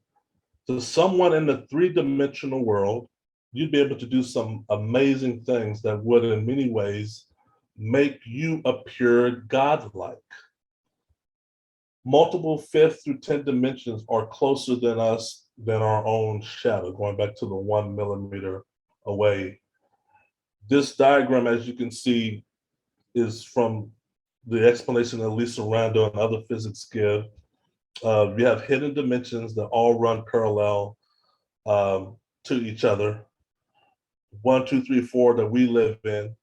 To someone in the three-dimensional world, you'd be able to do some amazing things that would, in many ways, make you appear godlike. Multiple fifth through 10 dimensions are closer than us than our own shadow, going back to the 1 millimeter away. This diagram, as you can see, is from the explanation that Lisa Randall and other physics give. We have hidden dimensions that all run parallel to each other. 1, 2, 3, 4 that we live in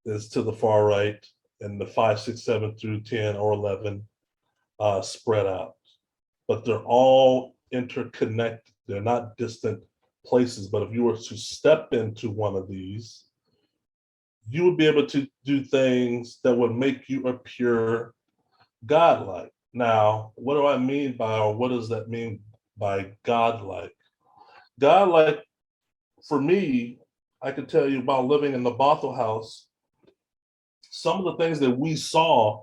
is to the far right, and the 5, 6, 7 through 10 or 11 spread out. But they're all interconnected. They're not distant places. But if you were to step into one of these, you would be able to do things that would make you appear godlike. Now, what do I mean by, or what does that mean by godlike? Godlike, for me, I can tell you about living in the Bothell house. Some of the things that we saw,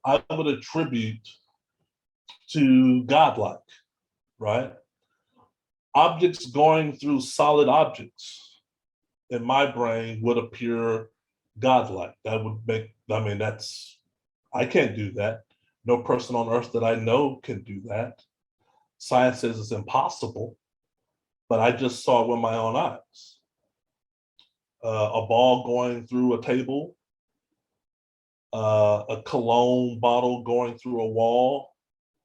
I would attribute to godlike, right? Objects going through solid objects in my brain would appear godlike. That would make, I can't do that. No person on earth that I know can do that. Science says it's impossible, but I just saw it with my own eyes. A ball going through a table, a cologne bottle going through a wall,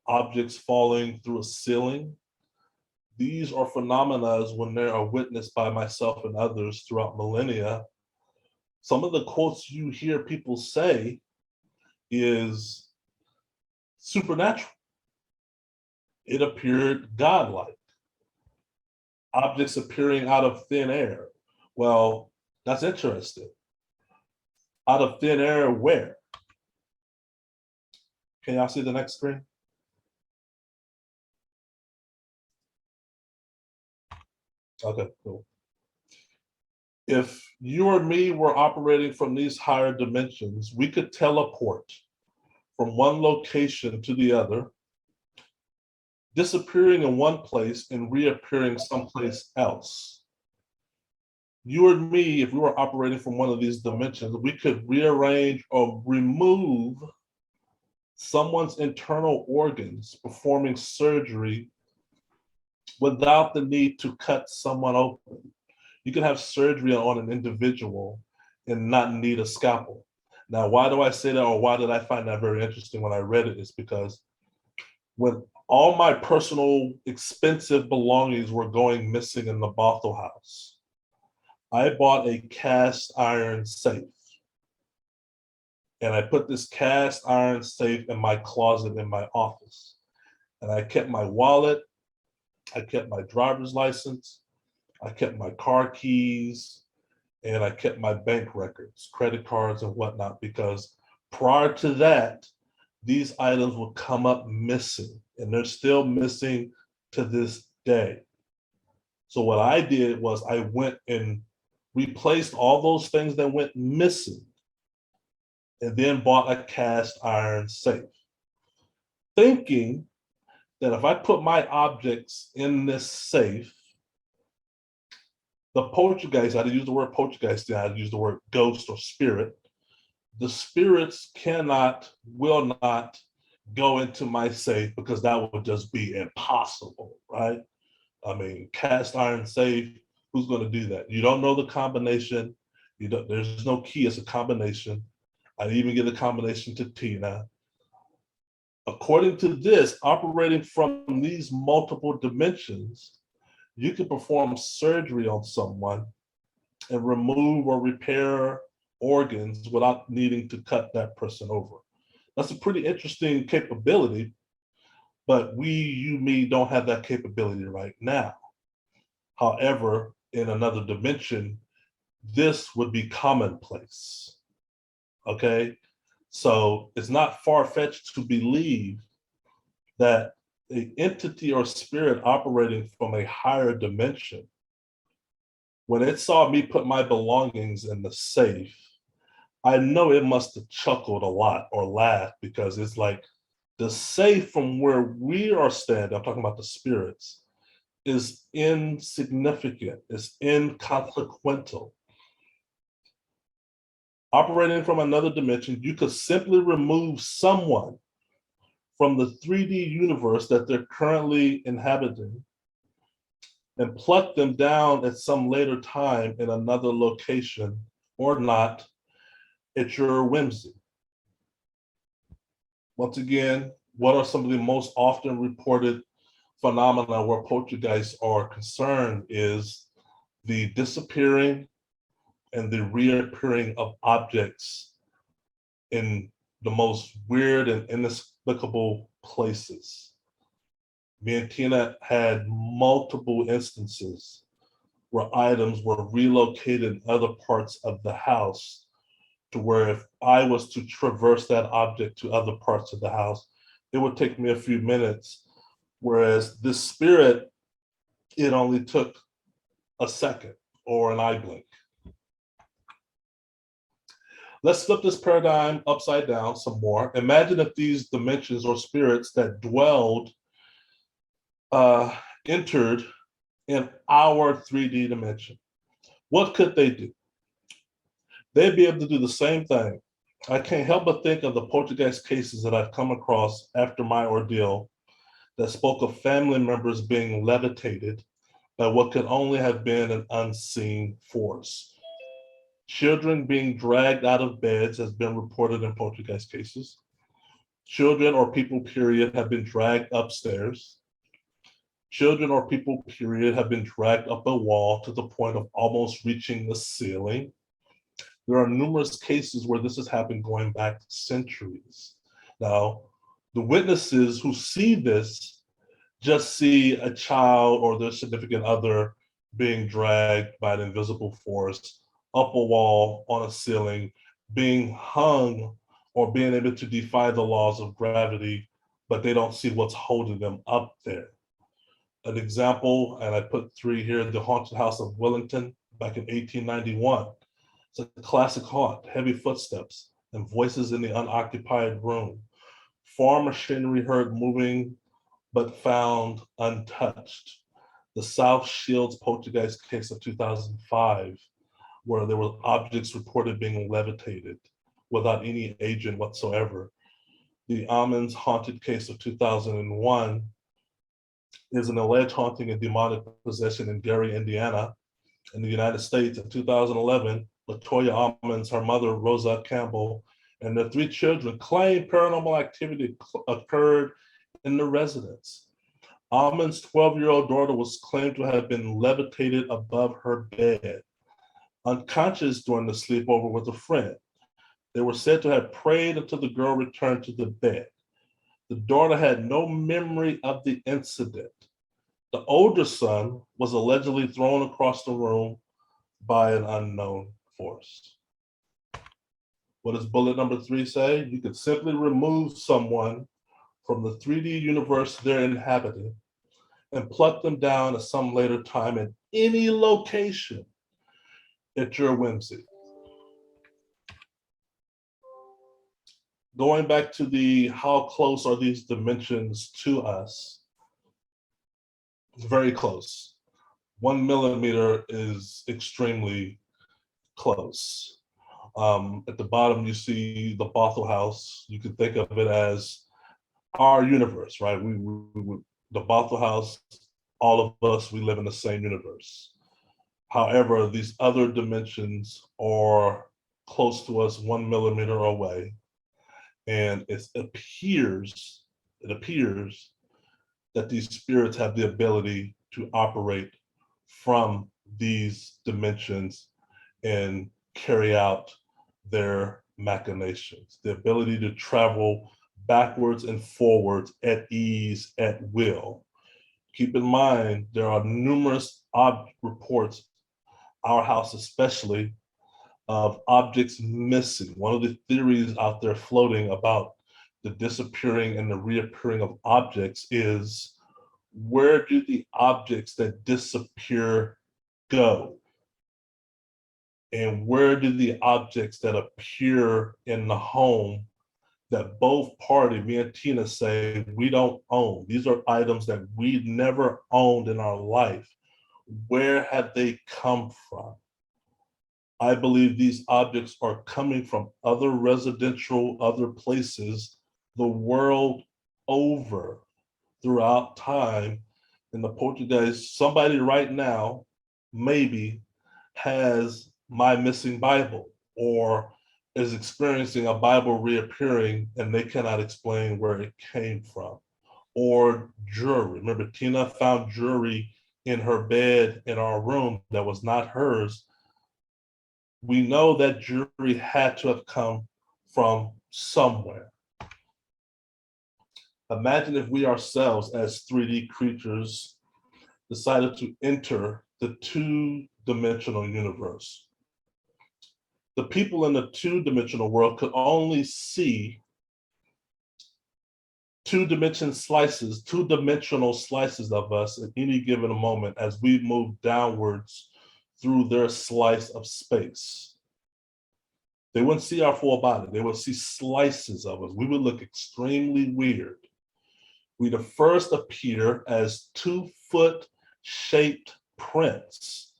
objects falling through a ceiling. These are phenomena when they are witnessed by myself and others throughout millennia. Some of the quotes you hear people say is supernatural. It appeared godlike. Objects appearing out of thin air. Well, that's interesting. Out of thin air, where? Can y'all see the next screen? Okay, cool. If you or me were operating from these higher dimensions, we could teleport from one location to the other, disappearing in one place and reappearing someplace else. You and me, if we were operating from one of these dimensions, we could rearrange or remove someone's internal organs, performing surgery without the need to cut someone open. You can have surgery on an individual and not need a scalpel. Now, why do I say that, or why did I find that very interesting when I read it? Is because when all my personal expensive belongings were going missing in the Bothell house, I bought a cast iron safe. And I put this cast iron safe in my closet in my office. And I kept my wallet, I kept my driver's license, I kept my car keys, and I kept my bank records, credit cards and whatnot, because prior to that, these items would come up missing, and they're still missing to this day. So what I did was I went and replaced all those things that went missing, and then bought a cast iron safe, thinking that if I put my objects in this safe, the poltergeist, I didn't use the word poltergeist, I use the word ghost or spirit. The spirits will not go into my safe, because that would just be impossible, right? I mean, cast iron safe, who's going to do that? You don't know the combination. There's no key, it's a combination. I didn't even get a combination to Tina. According to this, operating from these multiple dimensions, you can perform surgery on someone and remove or repair organs without needing to cut that person over. That's a pretty interesting capability, but we, you, me, don't have that capability right now. However, in another dimension, this would be commonplace, okay? So it's not far-fetched to believe that an entity or spirit operating from a higher dimension, when it saw me put my belongings in the safe, I know it must have chuckled a lot or laughed, because it's like the safe from where we are standing, I'm talking about the spirits, is insignificant, is inconsequential. Operating from another dimension, you could simply remove someone from the 3D universe that they're currently inhabiting and pluck them down at some later time in another location, or not, at your whimsy. Once again, what are some of the most often reported phenomena where poltergeists are concerned is the disappearing and the reappearing of objects in the most weird and inexplicable places. Me and Tina had multiple instances where items were relocated in other parts of the house, to where if I was to traverse that object to other parts of the house, it would take me a few minutes. Whereas this spirit, it only took a second or an eye blink. Let's flip this paradigm upside down some more. Imagine if these dimensions or spirits that dwelled, entered in our 3D dimension. What could they do? They'd be able to do the same thing. I can't help but think of the poltergeist cases that I've come across after my ordeal that spoke of family members being levitated by what could only have been an unseen force. Children being dragged out of beds has been reported in poltergeist cases. Children or people, period, have been dragged upstairs. Children or people, period, have been dragged up a wall to the point of almost reaching the ceiling. There are numerous cases where this has happened going back centuries. Now, the witnesses who see this just see a child or their significant other being dragged by an invisible force up a wall, on a ceiling, being hung, or being able to defy the laws of gravity, but they don't see what's holding them up there. An example, and I put 3 here, the haunted house of Wellington back in 1891. It's a classic haunt, heavy footsteps and voices in the unoccupied room. Farm machinery heard moving, but found untouched. The South Shields poltergeist case of 2005, where there were objects reported being levitated without any agent whatsoever. The Almonds haunted case of 2001 is an alleged haunting and demonic possession in Gary, Indiana. In the United States in 2011, Latoya Almonds, her mother, Rosa Campbell, and their 3 children claimed paranormal activity occurred in the residence. Almond's 12-year-old daughter was claimed to have been levitated above her bed, unconscious during the sleepover with a friend. They were said to have prayed until the girl returned to the bed. The daughter had no memory of the incident. The older son was allegedly thrown across the room by an unknown force. What does bullet number 3 say? You could simply remove someone from the 3D universe they're inhabiting and pluck them down at some later time in any location at your whimsy. Going back to the how close are these dimensions to us? Very close. 1 millimeter is extremely close. At the bottom, you see the Bothell house. You could think of it as our universe, right? The Bothell house, all of us, we live in the same universe. However, these other dimensions are close to us, 1 millimeter away. And it appears that these spirits have the ability to operate from these dimensions and carry out their machinations, the ability to travel backwards and forwards at ease, at will. Keep in mind, there are numerous reports, our house especially, of objects missing. One of the theories out there floating about the disappearing and the reappearing of objects is, where do the objects that disappear go? And where do the objects that appear in the home that both parties, me and Tina, say we don't own? These are items that we never owned in our life. Where have they come from? I believe these objects are coming from other residential, other places the world over throughout time. And the poltergeist, somebody right now maybe has my missing Bible or is experiencing a Bible reappearing and they cannot explain where it came from. Or jewelry. Remember, Tina found jewelry in her bed in our room that was not hers. We know that jewelry had to have come from somewhere. Imagine if we ourselves, as 3D creatures, decided to enter the two-dimensional universe. The people in the two-dimensional world could only see two-dimensional slices of us at any given moment as we move downwards through their slice of space. They wouldn't see our full body. They would see slices of us. We would look extremely weird. We'd first appear as 2-foot shaped prints,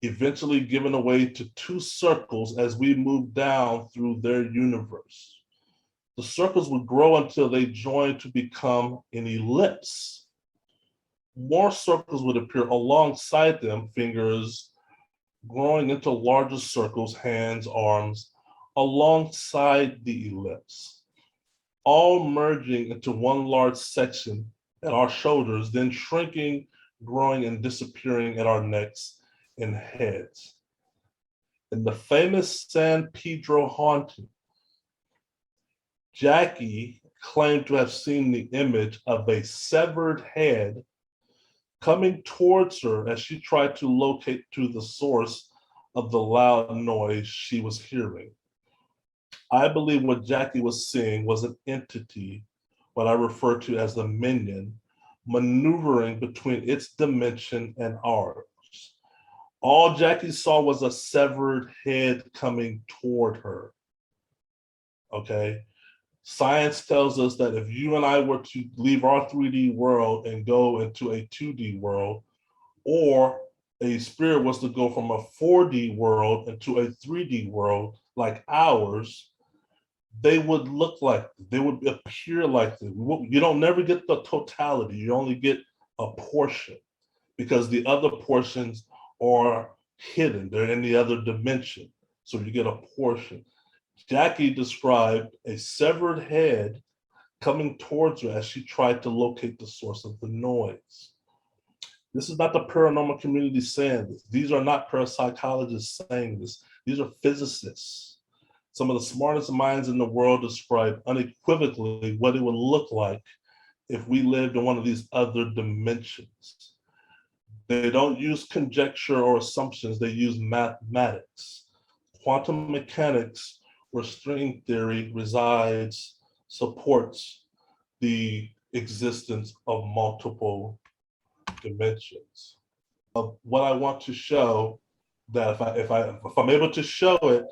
eventually given away to 2 circles as we move down through their universe. The circles would grow until they join to become an ellipse. More circles would appear alongside them, fingers growing into larger circles, hands, arms, alongside the ellipse, all merging into one large section at our shoulders, then shrinking, growing, and disappearing at our necks and heads. In the famous San Pedro haunting, Jackie claimed to have seen the image of a severed head coming towards her as she tried to locate to the source of the loud noise she was hearing. I believe what Jackie was seeing was an entity, what I refer to as the minion, maneuvering between its dimension and ours. All Jackie saw was a severed head coming toward her. Okay? Science tells us that if you and I were to leave our 3D world and go into a 2D world, or a spirit was to go from a 4D world into a 3D world like ours, they would look like, they would appear like this. You don't never get the totality, you only get a portion because the other portions are hidden, they're in the other dimension. So you get a portion. Jackie described a severed head coming towards her as she tried to locate the source of the noise. This is not the paranormal community saying this. These are not parapsychologists saying this. These are physicists. Some of the smartest minds in the world describe unequivocally what it would look like if we lived in one of these other dimensions. They don't use conjecture or assumptions, they use mathematics. Quantum mechanics, where string theory resides, supports the existence of multiple dimensions. What I want to show, that if I'm able to show it,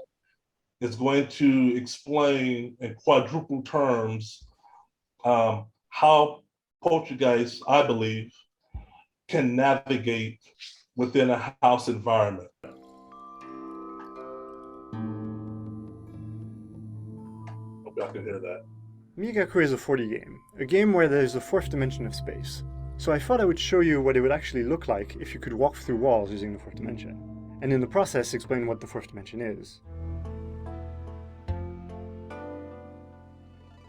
it's going to explain in quadruple terms how poltergeists, I believe, can navigate within a house environment. Hope y'all can hear that. Migaku is a 4D game, a game where there is a fourth dimension of space. So I thought I would show you what it would actually look like if you could walk through walls using the fourth dimension, and in the process explain what the fourth dimension is.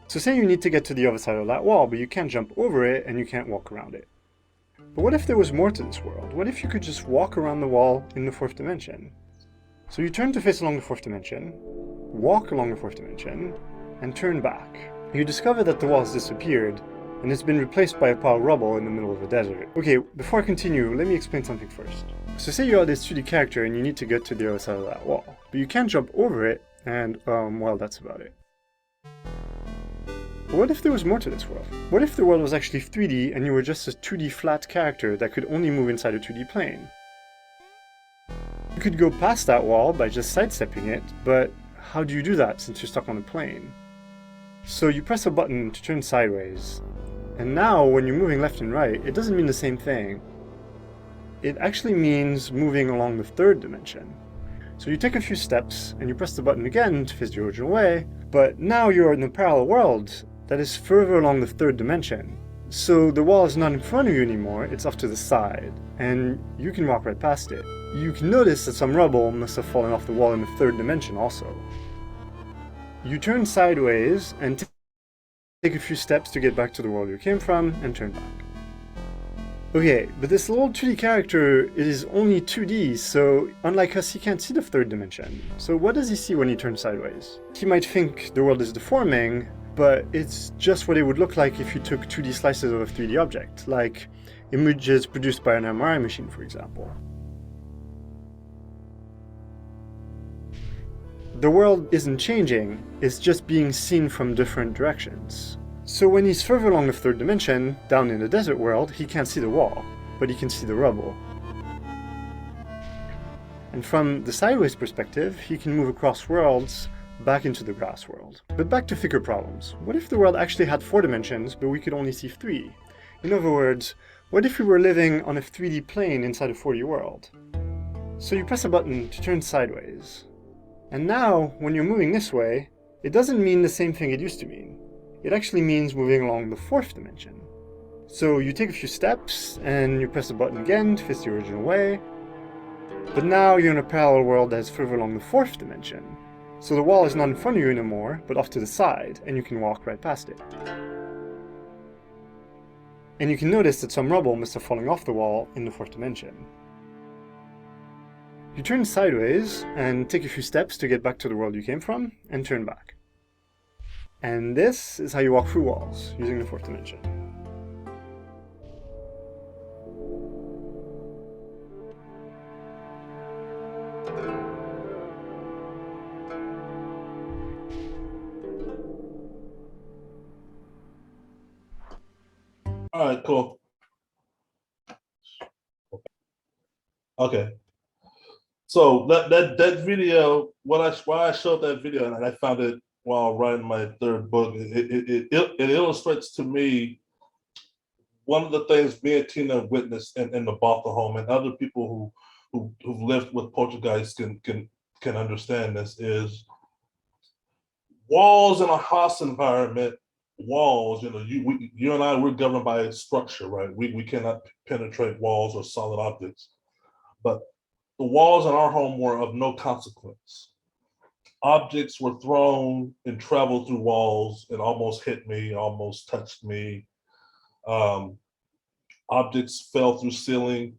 So say you need to get to the other side of that wall, but you can't jump over it and you can't walk around it. But what if there was more to this world? What if you could just walk around the wall in the fourth dimension? So you turn to face along the fourth dimension, walk along the fourth dimension, and turn back. You discover that the wall has disappeared, and it's been replaced by a pile of rubble in the middle of a desert. Okay, before I continue, let me explain something first. So say you are this 2D character and you need to get to the other side of that wall, but you can't jump over it, and, well, that's about it. But what if there was more to this world? What if the world was actually 3D and you were just a 2D flat character that could only move inside a 2D plane? You could go past that wall by just sidestepping it, but how do you do that since you're stuck on a plane? So you press a button to turn sideways, and now when you're moving left and right, it doesn't mean the same thing. It actually means moving along the third dimension. So you take a few steps, and you press the button again to face the original way, but now you're in a parallel world that is further along the third dimension. So the wall is not in front of you anymore, it's off to the side, and you can walk right past it. You can notice that some rubble must have fallen off the wall in the third dimension also. You turn sideways and take a few steps to get back to the world you came from and turn back. Okay, but this little 2D character is only 2D, so unlike us, he can't see the third dimension. So what does he see when he turns sideways? He might think the world is deforming, but it's just what it would look like if you took 2D slices of a 3D object, like images produced by an MRI machine, for example. The world isn't changing, it's just being seen from different directions. So when he's further along the third dimension, down in the desert world, he can't see the wall, but he can see the rubble. And from the sideways perspective, he can move across worlds back into the grass world. But back to thicker problems. What if the world actually had 4 dimensions, but we could only see 3? In other words, what if we were living on a 3D plane inside a 4D world? So you press a button to turn sideways. And now, when you're moving this way, it doesn't mean the same thing it used to mean. It actually means moving along the 4th dimension. So you take a few steps, and you press the button again to face the original way. But now you're in a parallel world that is further along the 4th dimension. So the wall is not in front of you anymore, but off to the side, and you can walk right past it. And you can notice that some rubble must have fallen off the wall in the 4th dimension. You turn sideways and take a few steps to get back to the world you came from, and turn back. And this is how you walk through walls, using the 4th dimension. All right, cool. Okay. So that video, why I showed that video, and I found it while writing my 3rd book, it illustrates to me one of the things me and Tina witnessed in the Bothell home, and other people who've lived with poltergeists can understand this, is walls in a house environment. Walls, you and I, we're governed by structure, right? We cannot penetrate walls or solid objects, but the walls in our home were of no consequence. Objects were thrown and traveled through walls and almost hit me, almost touched me. Objects fell through ceiling,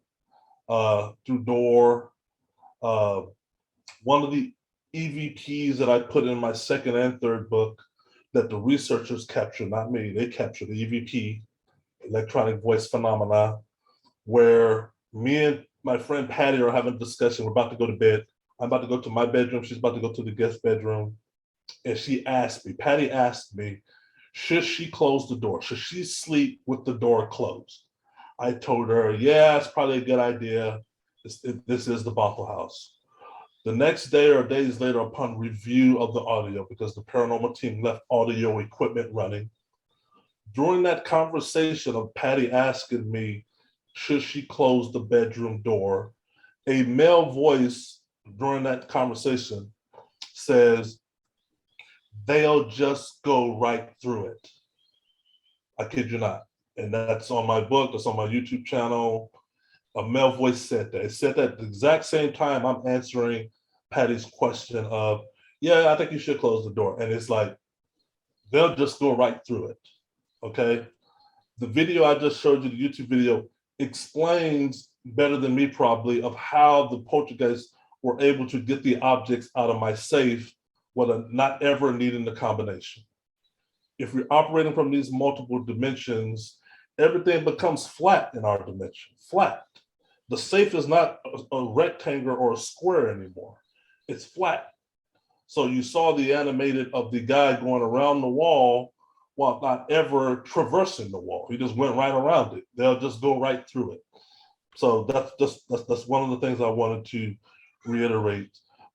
through door. One of the EVPs that I put in my 2nd and 3rd book that the researchers captured, not me, they captured the EVP, electronic voice phenomena, where me and my friend Patty are having a discussion. We're about to go to bed. I'm about to go to my bedroom. She's about to go to the guest bedroom. And Patty asked me, should she close the door? Should she sleep with the door closed? I told her, yeah, it's probably a good idea. This is the Bothell house. The next day or days later, upon review of the audio, because the paranormal team left audio equipment running, during that conversation of Patty asking me, should she close the bedroom door, a male voice during that conversation says, they'll just go right through it. I kid you not. And that's on my book, that's on my YouTube channel. A male voice said that. It said that at the exact same time I'm answering Patty's question of, yeah, I think you should close the door. And it's like, they'll just go right through it, okay? The video I just showed you, the YouTube video, explains better than me probably of how the poltergeists were able to get the objects out of my safe without not ever needing the combination. if you're operating from these multiple dimensions, everything becomes flat in our dimension, flat. The safe is not a rectangle or a square anymore. It's flat. So you saw the animated of the guy going around the wall while not ever traversing the wall. He just went right around it. They'll just go right through it. So that's one of the things I wanted to reiterate.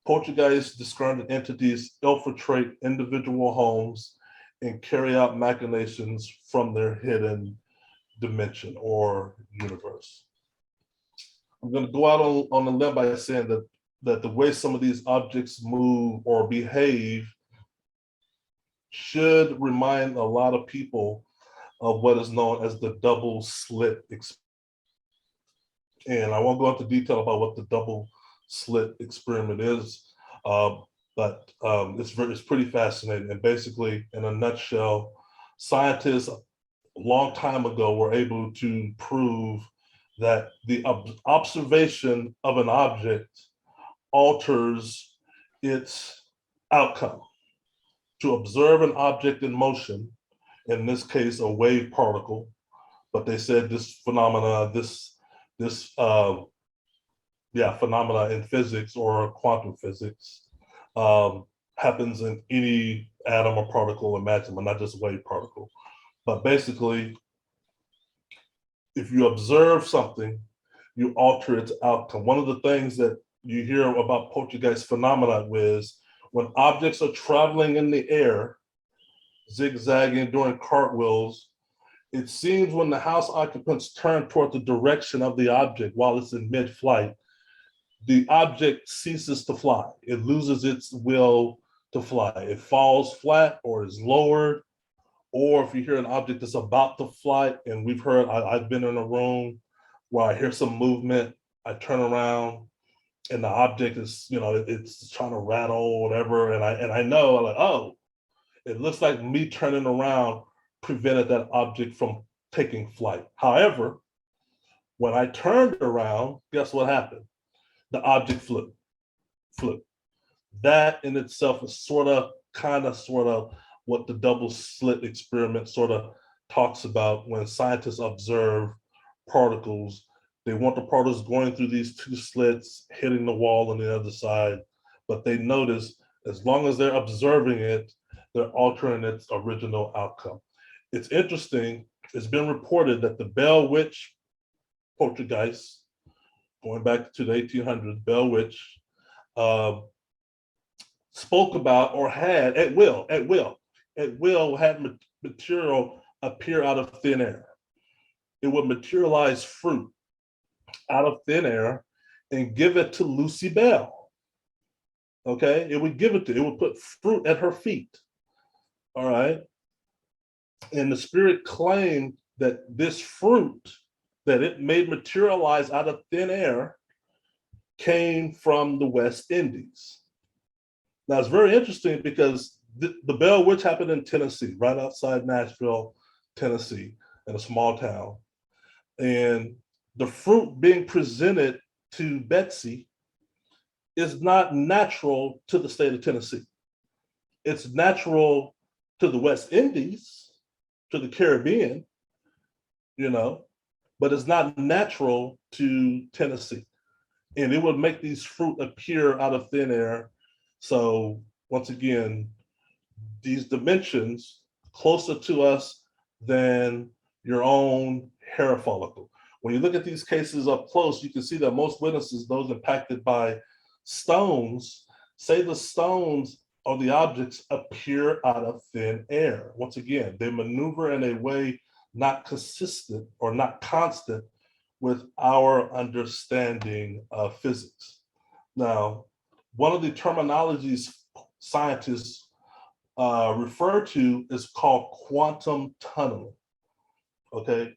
Poltergeist discerned entities infiltrate individual homes and carry out machinations from their hidden dimension or universe. I'm going to go out on a limb by saying that the way some of these objects move or behave should remind a lot of people of what is known as the double slit experience. And I won't go into detail about what the double slit experiment is, but it's pretty fascinating. And basically, in a nutshell, scientists a long time ago were able to prove that the observation of an object alters its outcome. To observe an object in motion, in this case, a wave particle, but they said this phenomena, phenomena in physics or quantum physics happens in any atom or particle imaginable, not just wave particle. But basically, if you observe something, you alter its outcome. One of the things that you hear about poltergeist phenomena is when objects are traveling in the air, zigzagging, doing cartwheels, it seems when the house occupants turn toward the direction of the object while it's in mid-flight, the object ceases to fly. It loses its will to fly. It falls flat or is lowered. Or if you hear an object that's about to fly, and we've heard, I've been in a room where I hear some movement, I turn around and the object is, it's trying to rattle or whatever. And I know, like, oh, it looks like me turning around prevented that object from taking flight. However, when I turned around, guess what happened? The object flew. That in itself is sort of what the double slit experiment sort of talks about when scientists observe particles. They want the particles going through these two slits, hitting the wall on the other side, but they notice as long as they're observing it, they're altering its original outcome. It's interesting, it's been reported that the Bell Witch poltergeist, going back to the 1800s, Bell Witch, spoke about or had at will had material appear out of thin air. It would materialize fruit out of thin air and give it to Lucy Bell. Okay, it would put fruit at her feet. All right. And the spirit claimed that this fruit that it made materialize out of thin air came from the West Indies. Now it's very interesting because the Bell Witch happened in Tennessee, right outside Nashville, Tennessee, in a small town. And the fruit being presented to Betsy is not natural to the state of Tennessee. It's natural to the West Indies, to the Caribbean, but it's not natural to Tennessee. And it would make these fruit appear out of thin air. So once again, these dimensions closer to us than your own hair follicle. When you look at these cases up close, you can see that most witnesses, those impacted by stones, say the stones or the objects appear out of thin air. Once again, they maneuver in a way not consistent or not constant with our understanding of physics. Now, one of the terminologies scientists refer to is called quantum tunneling, okay?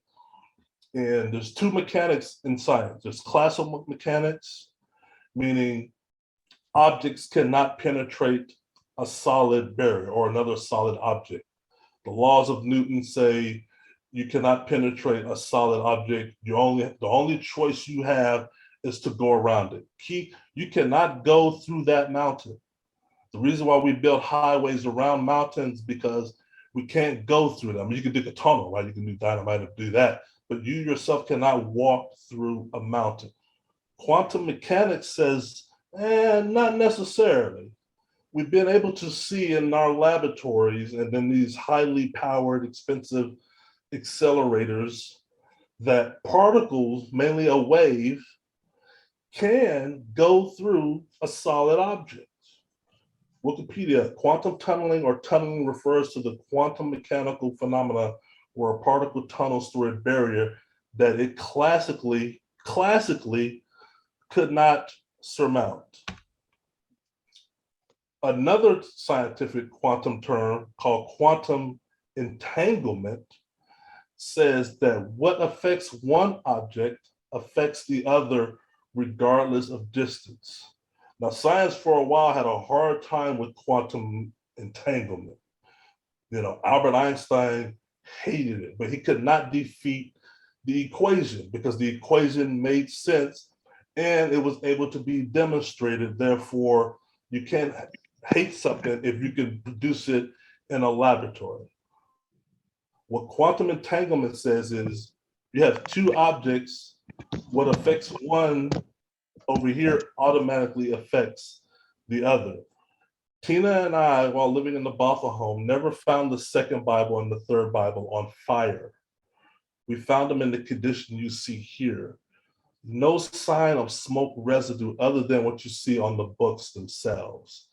And there's two mechanics in science. There's classical mechanics, meaning objects cannot penetrate a solid barrier or another solid object. The laws of Newton say you cannot penetrate a solid object. The only choice you have is to go around it. You cannot go through that mountain. The reason why we build highways around mountains because We can't go through them. I mean, you can dig a tunnel, right? You can do dynamite and do that, but you yourself cannot walk through a mountain. Quantum mechanics says, not necessarily. We've been able to see in our laboratories and then these highly powered, expensive accelerators that particles, mainly a wave, can go through a solid object. Wikipedia, quantum tunneling or tunneling refers to the quantum mechanical phenomena where a particle tunnels through a barrier that it classically could not surmount. Another scientific quantum term called quantum entanglement says that what affects one object affects the other regardless of distance. Now, science for a while had a hard time with quantum entanglement. You know, Albert Einstein hated it, but he could not defeat the equation because the equation made sense and it was able to be demonstrated. Therefore, you can't hate something if you can produce it in a laboratory. What quantum entanglement says is you have two objects, what affects one over here automatically affects the other. Tina and I, while living in the Bothell home, never found the second Bible and the third Bible on fire. We found them in the condition you see here. No sign of smoke residue other than what you see on the books themselves.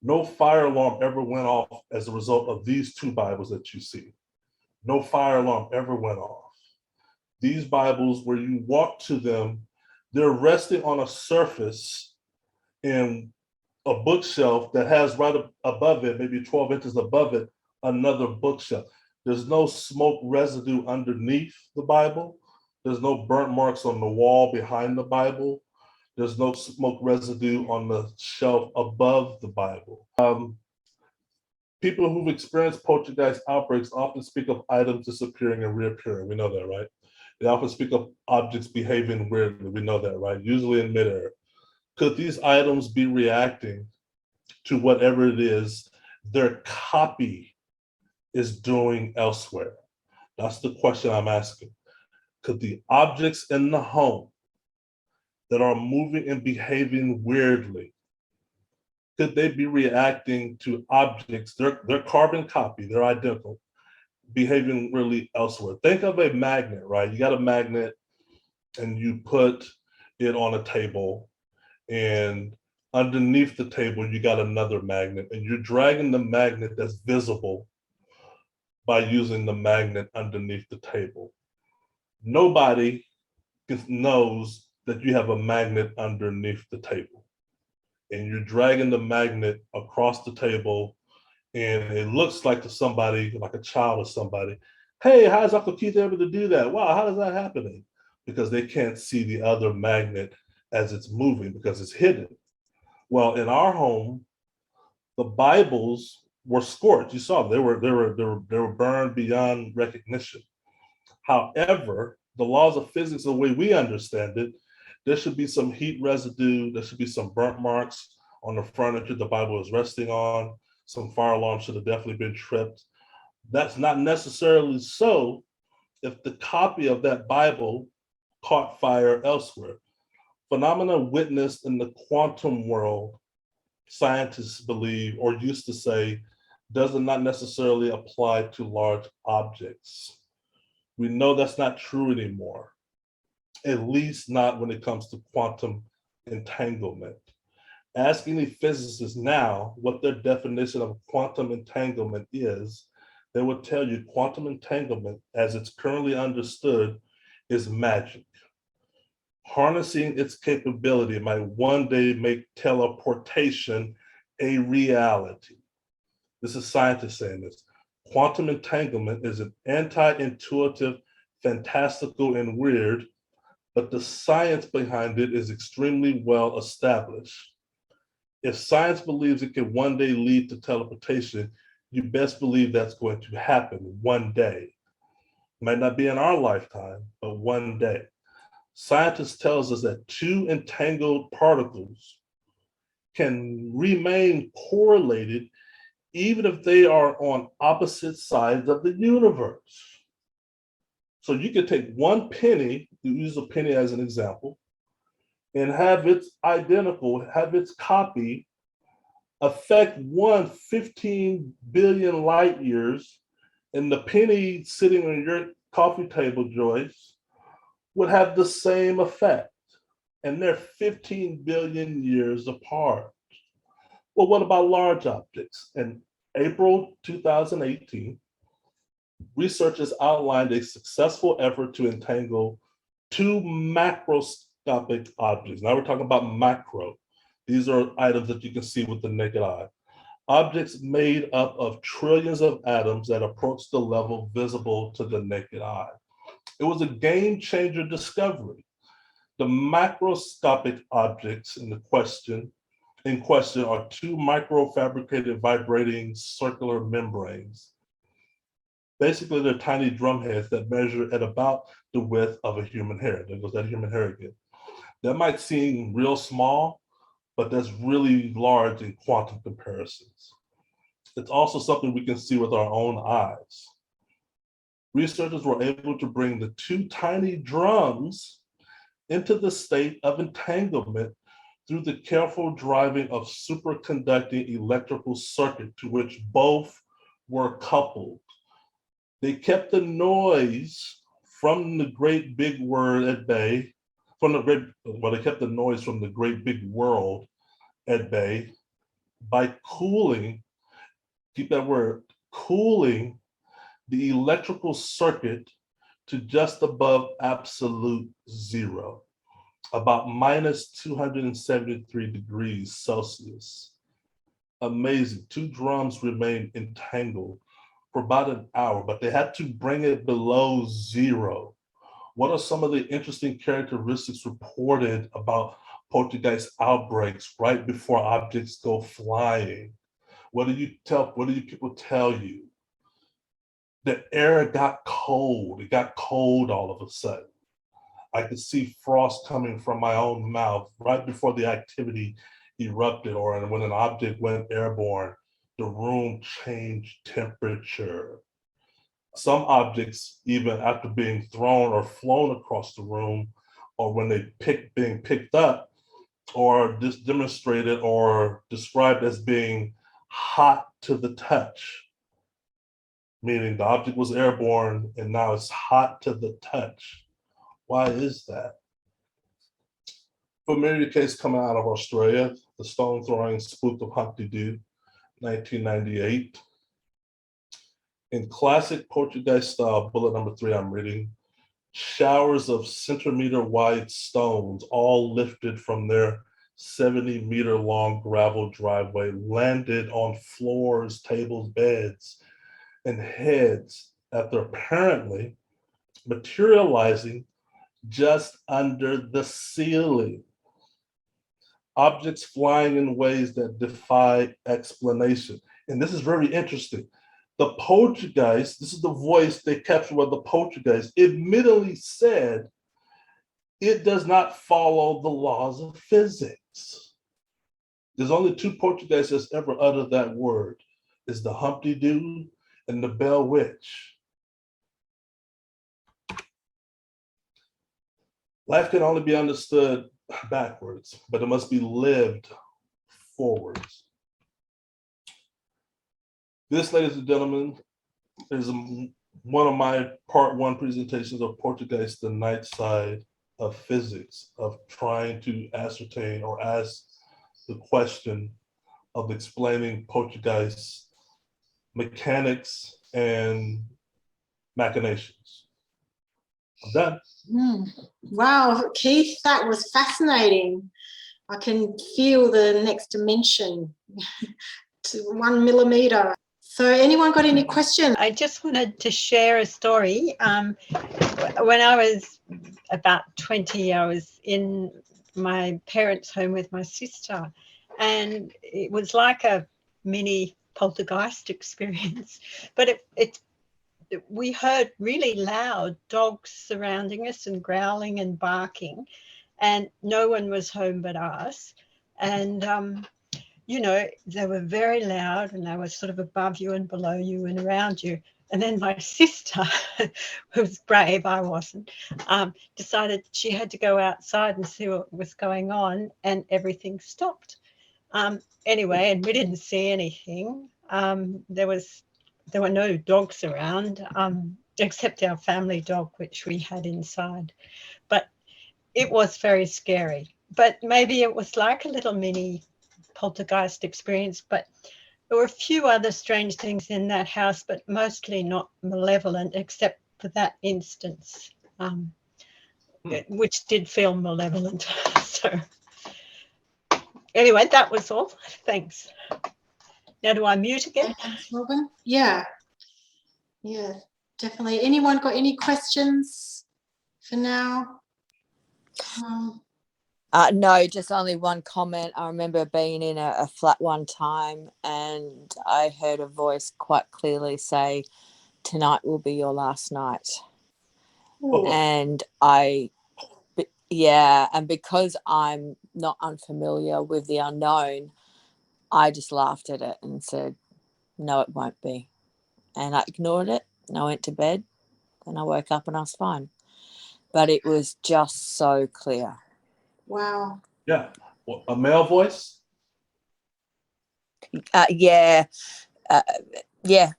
No fire alarm ever went off as a result of these two Bibles that you see. No fire alarm ever went off. These Bibles, where you walk to them, they're resting on a surface in a bookshelf that has right above it, maybe 12 inches above it, another bookshelf. There's no smoke residue underneath the Bible. There's no burnt marks on the wall behind the Bible. There's no smoke residue on the shelf above the Bible. People who've experienced poltergeist outbreaks often speak of items disappearing and reappearing. We know that, right? They often speak of objects behaving weirdly. We know that, right? Usually in midair. Could these items be reacting to whatever it is their copy is doing elsewhere? That's the question I'm asking. Could the objects in the home that are moving and behaving weirdly, could they be reacting to objects, their carbon copy, they're identical, behaving really elsewhere? Think of a magnet, right? You got a magnet and you put it on a table, and underneath the table, you got another magnet, and you're dragging the magnet that's visible by using the magnet underneath the table. Nobody knows that you have a magnet underneath the table, and you're dragging the magnet across the table, and it looks like to somebody, like a child or somebody, hey, how's Uncle Keith able to do that? Wow, how is that happening? Because they can't see the other magnet as it's moving because it's hidden. Well, in our home, the Bibles were scorched. You saw they were burned beyond recognition. However, the laws of physics, the way we understand it, there should be some heat residue, there should be some burnt marks on the furniture the Bible is resting on. Some fire alarm should have definitely been tripped. That's not necessarily so if the copy of that Bible caught fire elsewhere. Phenomena witnessed in the quantum world, scientists believe, or used to say, does not necessarily apply to large objects. We know that's not true anymore, at least not when it comes to quantum entanglement. Ask any physicist now what their definition of quantum entanglement is, they will tell you quantum entanglement, as it's currently understood, is magic. Harnessing its capability might one day make teleportation a reality. This is scientists saying this. Quantum entanglement is an anti-intuitive, fantastical, and weird, but the science behind it is extremely well established. If science believes it can one day lead to teleportation, you best believe that's going to happen one day. Might not be in our lifetime, but one day. Scientists tells us that two entangled particles can remain correlated even if they are on opposite sides of the universe. So you could take one penny, you use a penny as an example, and have its identical, have its copy affect 15 billion light years, and the penny sitting on your coffee table, Joyce, would have the same effect. And they're 15 billion years apart. Well, what about large objects? In April 2018, researchers outlined a successful effort to entangle two macroscopic objects. Now we're talking about macro. These are items that you can see with the naked eye. Objects made up of trillions of atoms that approach the level visible to the naked eye. It was a game-changer discovery. The macroscopic objects in question are two microfabricated vibrating circular membranes. Basically, they're tiny drumheads that measure at about the width of a human hair. There goes that human hair again. That might seem real small, but that's really large in quantum comparisons. It's also something we can see with our own eyes. Researchers were able to bring the two tiny drums into the state of entanglement through the careful driving of superconducting electrical circuit to which both were coupled. They kept the noise from the great big word at bay, they kept the noise from the great big world at bay by cooling, keep that word, cooling the electrical circuit to just above absolute zero, about minus 273 degrees Celsius. Amazing. Two drums remained entangled for about an hour, but they had to bring it below zero. What are some of the interesting characteristics reported about poltergeist outbreaks right before objects go flying? What do people tell you? The air got cold. It got cold all of a sudden. I could see frost coming from my own mouth right before the activity erupted, or when an object went airborne, the room changed temperature. Some objects, even after being thrown or flown across the room, or when being picked up, or just demonstrated or described as being hot to the touch, meaning the object was airborne and now it's hot to the touch. Why is that? Familiar case coming out of Australia, the stone throwing spook of Humpty Doo, 1998. In classic poltergeist style, bullet number 3 I'm reading, showers of centimeter wide stones, all lifted from their 70-meter long gravel driveway, landed on floors, tables, beds, and heads after apparently materializing just under the ceiling. Objects flying in ways that defy explanation. And this is very interesting. The poltergeist, this is the voice they captured with the poltergeist, admittedly said it does not follow the laws of physics. There's only 2 poltergeists that's ever uttered that word. It's the Humpty Doo and the Bell Witch. Life can only be understood backwards, but it must be lived forwards. This, ladies and gentlemen, is one of my part 1 presentations of Poltergeist, the Night Side of Physics, of trying to ascertain or ask the question of explaining poltergeist mechanics and machinations. I'm done. Wow, Keith, that was fascinating. I can feel the next dimension to 1 millimeter. So anyone got any questions? I just wanted to share a story. When I was about 20, I was in my parents' home with my sister, and it was like a mini poltergeist experience. But we heard really loud dogs surrounding us and growling and barking, and no one was home but us. And you know, they were very loud and they were sort of above you and below you and around you. And then my sister, who was brave, I wasn't, decided she had to go outside and see what was going on, and everything stopped. Anyway, and we didn't see anything. There were no dogs around, except our family dog, which we had inside. But it was very scary. But maybe it was like a little mini poltergeist experience. But there were a few other strange things in that house, but mostly not malevolent, except for that instance, which did feel malevolent. So anyway, that was all. Thanks. Now, do I mute again? Thanks, Robin. Yeah, definitely. Anyone got any questions for now? No, just only one comment. I remember being in a flat one time and I heard a voice quite clearly say, "Tonight will be your last night." Ooh. And and because I'm not unfamiliar with the unknown, I just laughed at it and said, "No, it won't be." And I ignored it and I went to bed and I woke up and I was fine. But it was just so clear. Wow. Yeah. Well, a male voice? Yeah. It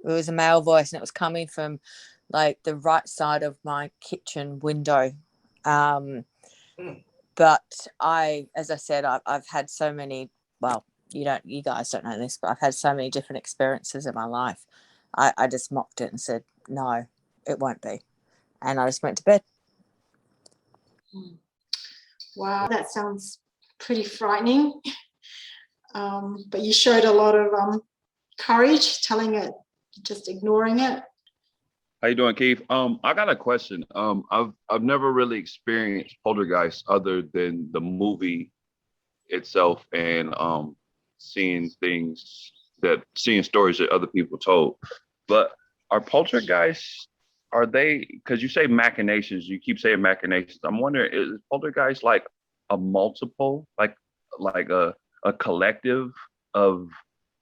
was a male voice and it was coming from like the right side of my kitchen window. But as I said, I've had so many, well, you guys don't know this, but I've had so many different experiences in my life. I just mocked it and said, "No, it won't be." And I just went to bed. Wow, that sounds pretty frightening. But you showed a lot of courage telling it, just ignoring it. How you doing, Keith? I got a question. I've never really experienced poltergeist other than the movie itself and seeing stories that other people told. But are poltergeists, because you say machinations, you keep saying machinations. I'm wondering, is poltergeist like a multiple, like a collective of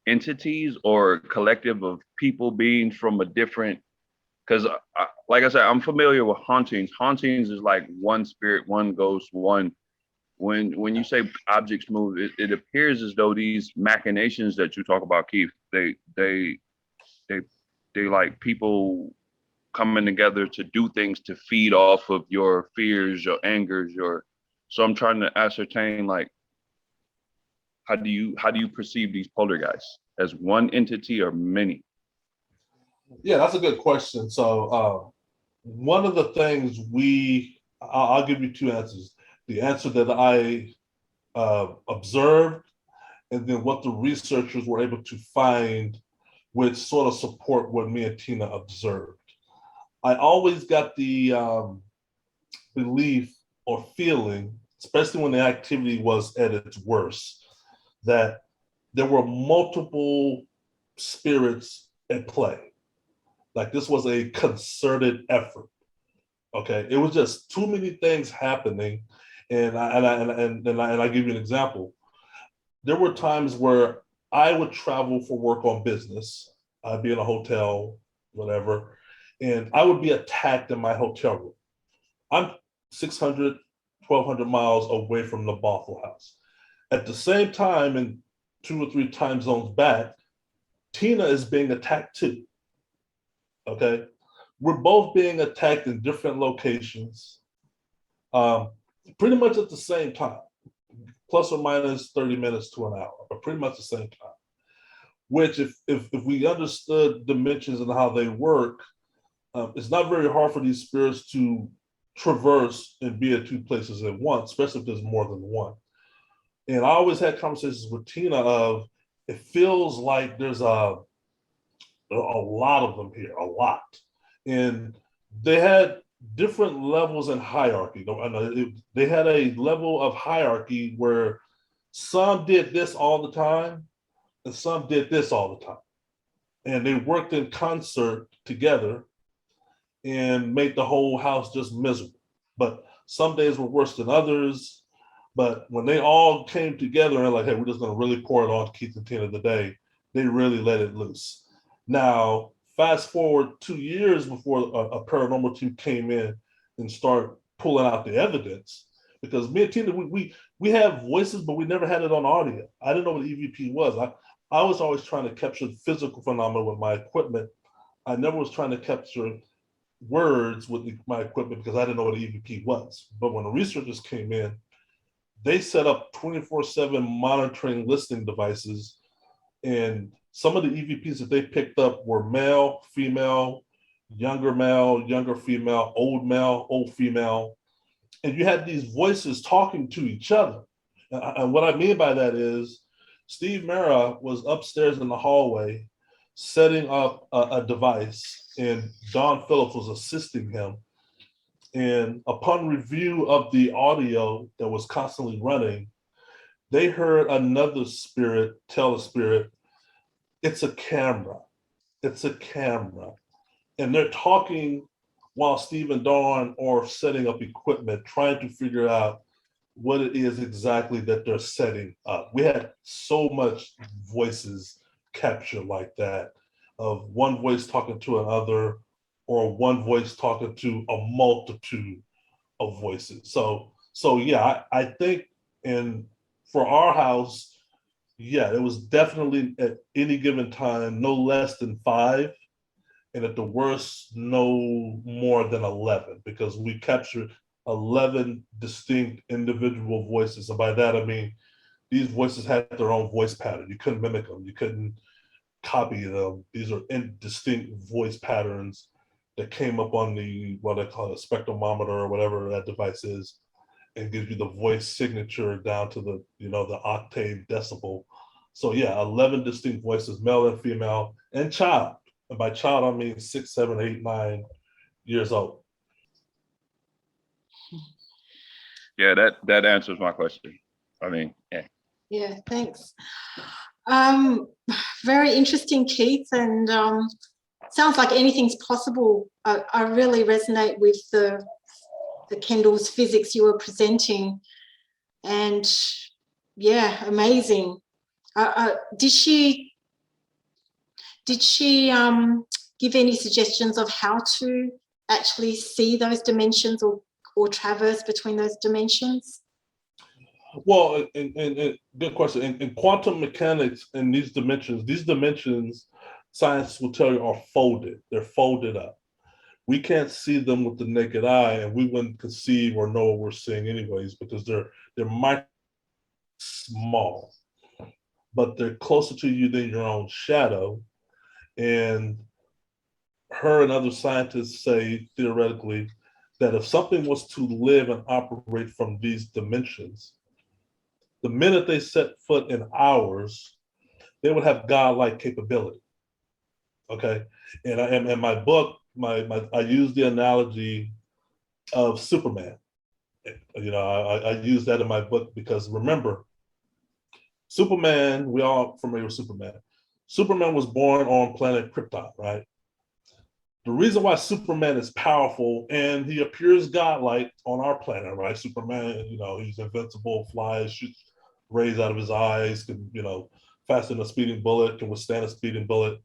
entities or a collective of people being from a different, because like I said, I'm familiar with hauntings. Hauntings is like one spirit, one ghost, one. When you say objects move, it appears as though these machinations that you talk about, Keith, they like people coming together to do things to feed off of your fears, your angers, so I'm trying to ascertain, like, how do you perceive these poltergeists, as one entity or many? Yeah, that's a good question. So one of the things I'll give you two answers. The answer that I observed, and then what the researchers were able to find, which sort of support what me and Tina observed. I always got the belief or feeling, especially when the activity was at its worst, that there were multiple spirits at play. Like this was a concerted effort. Okay, it was just too many things happening, and I give you an example. There were times where I would travel for work on business. I'd be in a hotel, whatever, and I would be attacked in my hotel room. I'm 600, 1,200 miles away from the Bothell house. At the same time, in 2 or 3 time zones back, Tina is being attacked too. Okay, we're both being attacked in different locations, pretty much at the same time, plus or minus 30 minutes to an hour, but pretty much the same time. Which, if we understood dimensions and how they work, it's not very hard for these spirits to traverse and be at 2 places at once, especially if there's more than one. And I always had conversations with Tina of, it feels like there's a lot of them here, a lot. And they had different levels in hierarchy. They had a level of hierarchy where some did this all the time and some did this all the time. And they worked in concert together and made the whole house just miserable. But some days were worse than others. But when they all came together and like, hey, we're just going to really pour it on Keith and Tina today, they really let it loose. Now, fast forward 2 years before a paranormal team came in and started pulling out the evidence, because me and Tina, we have voices, but we never had it on audio. I didn't know what EVP was. I was always trying to capture physical phenomena with my equipment. I never was trying to capture words with my equipment because I didn't know what an EVP was. But when the researchers came in, they set up 24/7 monitoring listening devices, and some of the EVPs that they picked up were male, female, younger female, old female, and you had these voices talking to each other. And what I mean by that is Steve Mera was upstairs in the hallway setting up a device, and Don Phillips was assisting him. And upon review of the audio that was constantly running, they heard another spirit tell a spirit, it's a camera. It's a camera. And they're talking while Steve and Dawn are setting up equipment, trying to figure out what it is exactly that they're setting up. We had so much voices captured like that, of one voice talking to another, or one voice talking to a multitude of voices. So yeah, I think for our house, yeah, it was definitely at any given time, no less than 5. And at the worst, no more than 11, because we captured 11 distinct individual voices. And by that, I mean, these voices had their own voice pattern. You couldn't mimic them. You couldn't copy them. These are distinct voice patterns that came up on the, what I call a spectrometer or whatever that device is, and gives you the voice signature down to the, the octave decibel. So yeah, 11 distinct voices, male and female, and child. And by child, I mean 6, 7, 8, 9 years old. Yeah, that answers my question. I mean, yeah. Yeah, thanks. Very interesting, Keith, and sounds like anything's possible. I really resonate with the Kendall's physics you were presenting, and yeah, amazing. Did she give any suggestions of how to actually see those dimensions or traverse between those dimensions? Well, and good question. In quantum mechanics, in these dimensions, science will tell you are folded. They're folded up. We can't see them with the naked eye, and we wouldn't conceive or know what we're seeing anyways, because they're micro small, but they're closer to you than your own shadow. And her and other scientists say theoretically that if something was to live and operate from these dimensions, the minute they set foot in ours, they would have godlike capability. Okay, and in my book, I use the analogy of Superman. I use that in my book because remember, Superman, we all familiar with Superman. Superman was born on planet Krypton, right? The reason why Superman is powerful and he appears godlike on our planet, right? Superman, he's invincible, flies, shoots rays out of his eyes, can, faster than a speeding bullet, can withstand a speeding bullet,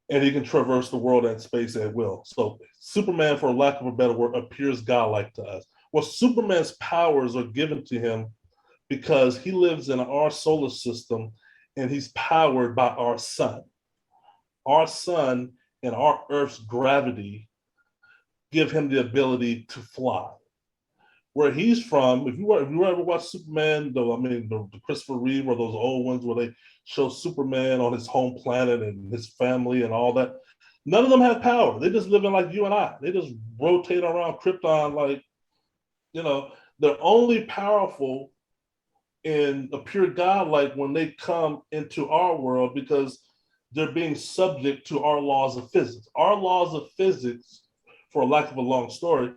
and he can traverse the world and space at will. So Superman, for lack of a better word, appears godlike to us. Well, Superman's powers are given to him because he lives in our solar system and he's powered by our sun. Our sun and our Earth's gravity give him the ability to fly. Where he's from, if you ever watch Superman, the Christopher Reeve or those old ones where they show Superman on his home planet and his family and all that, none of them have power. They just living like you and I. They just rotate around Krypton like, they're only powerful and appear godlike when they come into our world because they're being subject to our laws of physics. Our laws of physics, for lack of a long story,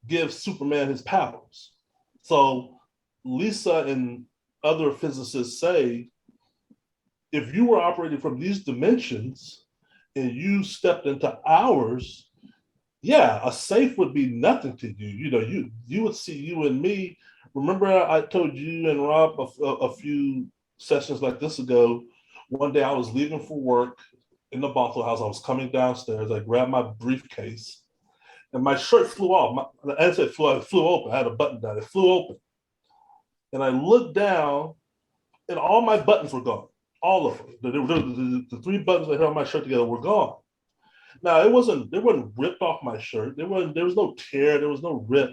give Superman his powers. So Lisa and other physicists say, if you were operating from these dimensions and you stepped into ours, yeah, a safe would be nothing to you. You would see you and me Remember I told you and Rob a few sessions like this ago, one day I was leaving for work in the Bothell house. I was coming downstairs. I grabbed my briefcase and my shirt flew off. As it flew open. I had a button down. It flew open. And I looked down and all my buttons were gone. All of them. The three buttons that held my shirt together were gone. Now, they weren't ripped off my shirt. There was no tear. There was no rip.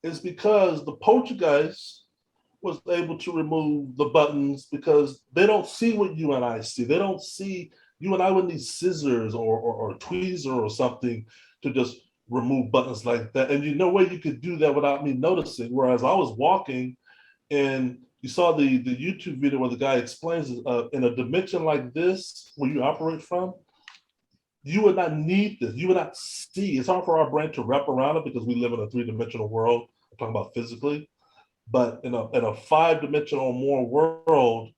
It's because the poltergeist was able to remove the buttons because they don't see what you and I see. They don't see you and I would need scissors or tweezer or something to just remove buttons like that. And you know where you could do that without me noticing. Whereas I was walking and you saw the YouTube video where the guy explains in a dimension like this, where you operate from, you would not need this. You would not see. It's hard for our brain to wrap around it because we live in a three-dimensional world. I'm talking about physically. But in a five-dimensional or more world,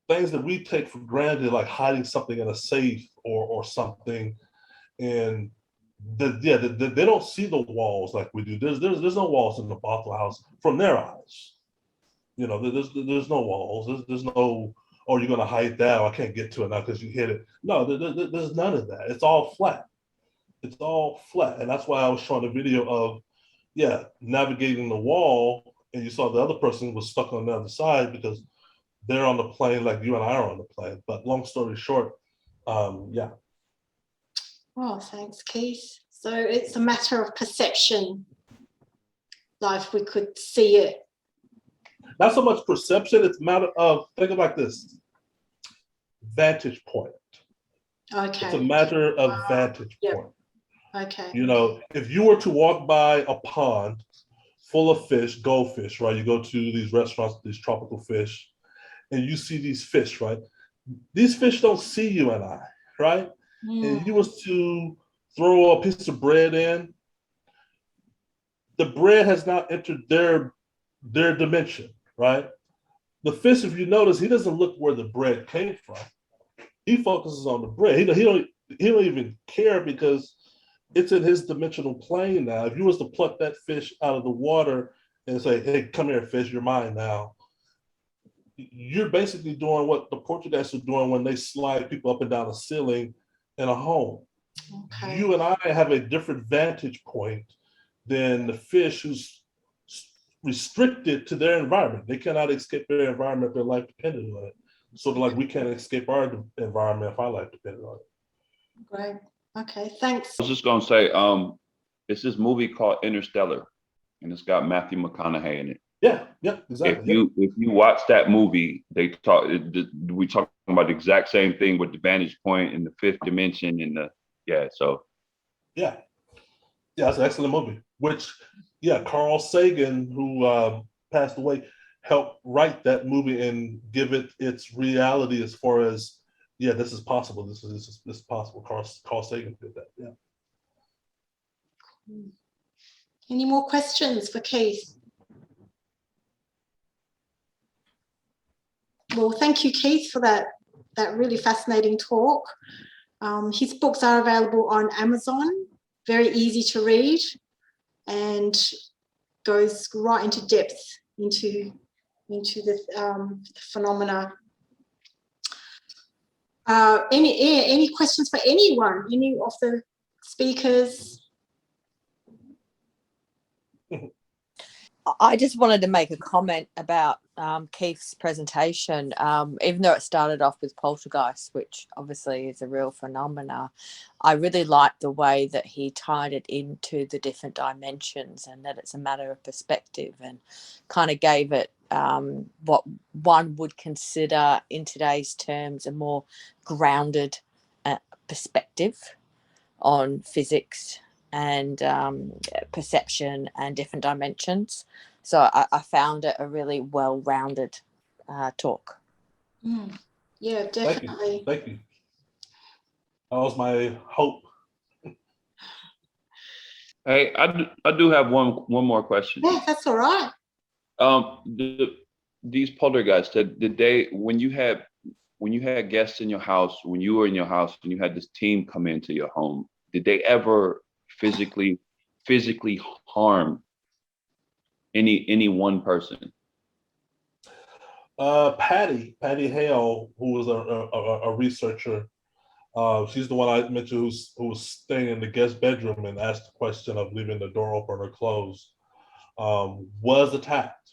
things that we take for granted, like hiding something in a safe or something, and they don't see the walls like we do. There's no walls in the Bothell house from their eyes. You know, there's no walls. There's no, oh, you're gonna hide that. Or I can't get to it now because you hit it. No, there's none of that. It's all flat. It's all flat, and that's why I was showing a video of, navigating the wall, and you saw the other person was stuck on the other side because they're on the plane like you and I are on the plane. But long story short, yeah. Oh, thanks, Keith. So it's a matter of perception. Like if we could see it. Not so much perception, it's a matter of, think of it like this, vantage point. Okay. It's a matter of vantage point. Okay. You know, if you were to walk by a pond full of fish, goldfish, right? You go to these restaurants, these tropical fish, and you see these fish, right? These fish don't see you and I, right? And you was to throw a piece of bread in, the bread has not entered their dimension, right? The fish, if you notice, he doesn't look where the bread came from. He focuses on the bread. He don't even care because it's in his dimensional plane now. If you was to pluck that fish out of the water and say, hey, come here, fish, you're mine now, you're basically doing what the Poltergeists are doing when they slide people up and down the ceiling in a home. Okay. You and I have a different vantage point than the fish who's restricted to their environment. They cannot escape their environment if their life depended on it. Sort of like we can't escape our environment if our life depended on it. Great. Okay, thanks. I was just gonna say, it's this movie called Interstellar, and it's got Matthew McConaughey in it. Yeah, exactly. If you watch that movie, we talk about the exact same thing with the vantage point in the fifth dimension and it's an excellent movie. Which, Carl Sagan, who passed away, helped write that movie and give it its reality as far as, this is possible. This is possible. Carl Sagan did that. Yeah. Any more questions for Keith? Well, thank you, Keith, for that really fascinating talk. His books are available on Amazon, very easy to read, and goes right into depth into the phenomena. Any questions for anyone? Any of the speakers? I just wanted to make a comment about Keith's presentation. Even though it started off with poltergeist, which obviously is a real phenomena, I really liked the way that he tied it into the different dimensions and that it's a matter of perspective and kind of gave it what one would consider in today's terms a more grounded perspective on physics and perception and different dimensions. So I found it a really well-rounded talk. Yeah, definitely. Thank you. That was my hope. Hey, I do have one more question. Yeah, that's all right. These poltergeists, did they, when you had guests in your house, when you were in your house and you had this team come into your home, did they ever physically harm Any one person? Patty Hale, who was a researcher. She's the one I mentioned who was staying in the guest bedroom and asked the question of leaving the door open or closed, was attacked.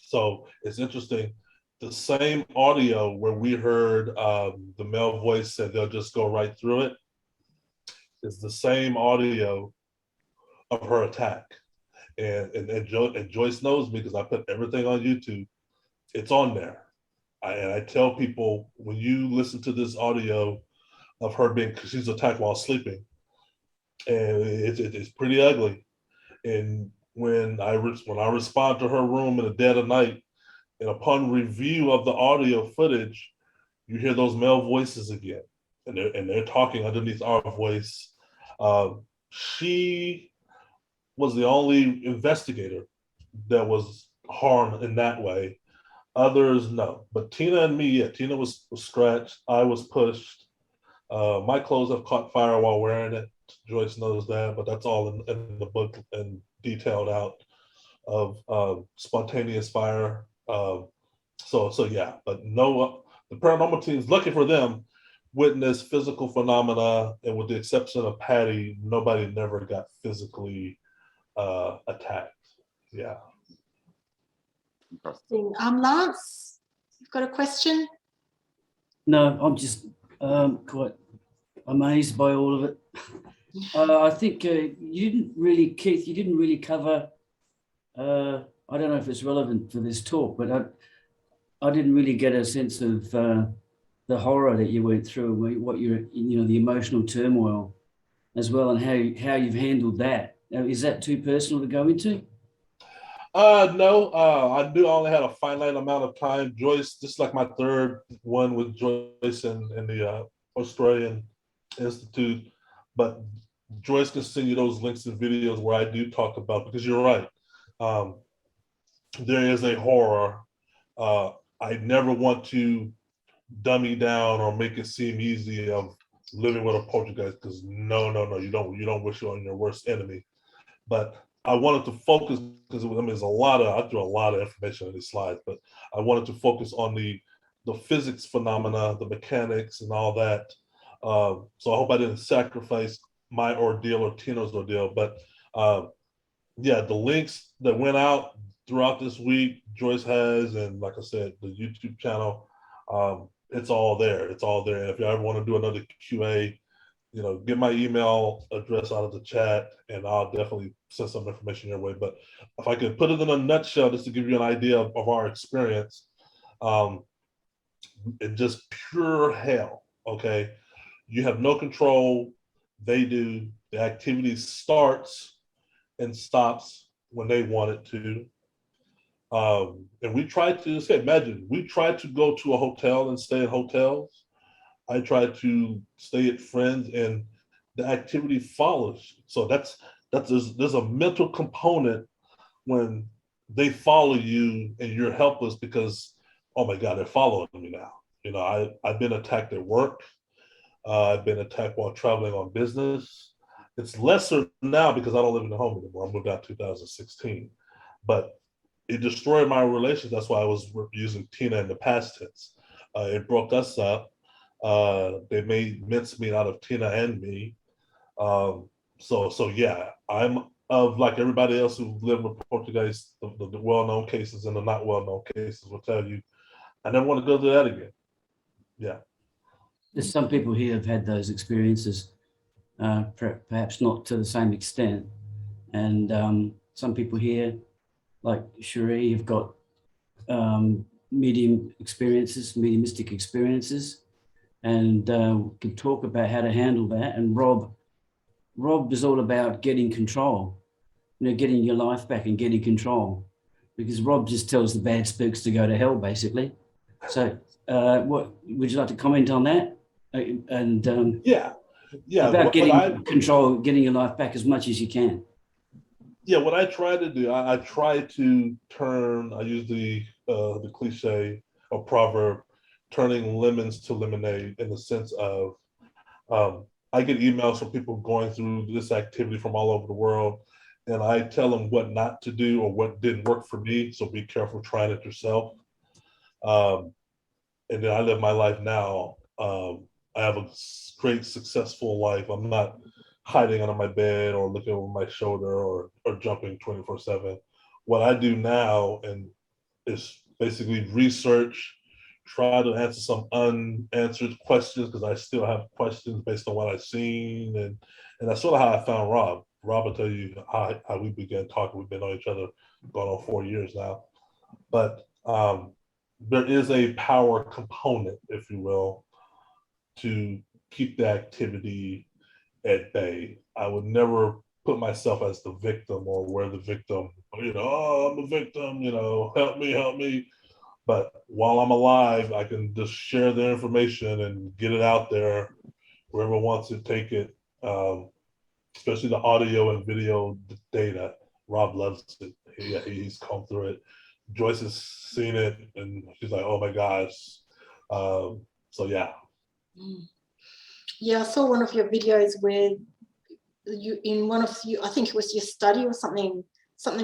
So it's interesting. The same audio where we heard the male voice said they'll just go right through it is the same audio of her attack. And Joyce knows me because I put everything on YouTube. It's on there. And I tell people, when you listen to this audio of her being, because she's attacked while sleeping, and it's pretty ugly. And when I respond to her room in the dead of night, and upon review of the audio footage, you hear those male voices again, and they're talking underneath our voice. She was the only investigator that was harmed in that way. Others, no. But Tina and me, yeah, Tina was scratched. I was pushed. My clothes have caught fire while wearing it. Joyce knows that, but that's all in the book and detailed out of spontaneous fire. So yeah, but no, the paranormal teams, lucky for them, witnessed physical phenomena, and with the exception of Patty, nobody never got physically attacked. Yeah. Lance, you've got a question? No, I'm just quite amazed by all of it. I think Keith, you didn't really cover, I don't know if it's relevant for this talk, but I didn't really get a sense of the horror that you went through, what the emotional turmoil as well, and how you've handled that. Now, is that too personal to go into? No, I knew I only had a finite amount of time. Joyce, this is like my third one with Joyce and the Australian Institute, but Joyce can send you those links and videos where I do talk about, because you're right. There is a horror. I never want to dummy down or make it seem easy of living with a poltergeist, because no, you don't wish it on your worst enemy. But I wanted to focus, because I threw a lot of information on these slides, but I wanted to focus on the physics phenomena, the mechanics and all that. So I hope I didn't sacrifice my ordeal or Tino's ordeal, but yeah, the links that went out throughout this week, Joyce has, and like I said, the YouTube channel, it's all there. It's all there. And if you ever want to do another QA, get my email address out of the chat, and I'll definitely send some information your way. But if I could put it in a nutshell, just to give you an idea of our experience, it's just pure hell, okay? You have no control. They do. The activity starts and stops when they want it to. And we tried to, imagine, we tried to go to a hotel and stay at hotels. I tried to stay at friends, and the activity follows. So there's a mental component when they follow you and you're helpless because, oh my God, they're following me now. I've been attacked at work. I've been attacked while traveling on business. It's lesser now because I don't live in the home anymore. I moved out 2016, but it destroyed my relations. That's why I was using Tina in the past tense. It broke us up. They made mincemeat out of Tina and me. So yeah, I'm of like everybody else who lived with poltergeists, the well-known cases and the not well-known cases will tell you, I never want to go through that again. Yeah. There's some people here have had those experiences, perhaps not to the same extent. And some people here, like Cherie, have got mediumistic experiences, and can talk about how to handle that. And Rob is all about getting control, getting your life back and getting control, because Rob just tells the bad spooks to go to hell, basically. So what would you like to comment on that? And yeah, about getting control, getting your life back as much as you can. Yeah, what I try to do, I try to turn, I use the cliche or proverb, turning lemons to lemonade, in the sense of, I get emails from people going through this activity from all over the world, and I tell them what not to do or what didn't work for me. So be careful trying it yourself. And then I live my life now. I have a great, successful life. I'm not hiding under my bed or looking over my shoulder or jumping 24/7. What I do now and is basically research, try to answer some unanswered questions because I still have questions based on what I've seen. And that's sort of how I found Rob. Rob will tell you how we began talking. We've been on each other going on 4 years now. But there is a power component, if you will, to keep the activity at bay. I would never put myself as the victim or where the victim, oh, I'm a victim, help me. But while I'm alive, I can just share the information and get it out there. Whoever wants to take it, especially the audio and video data. Rob loves it. He's come through it. Joyce has seen it, and she's like, "Oh my gosh!" So yeah. Yeah, I saw one of your videos where you, in one of you, I think it was your study or something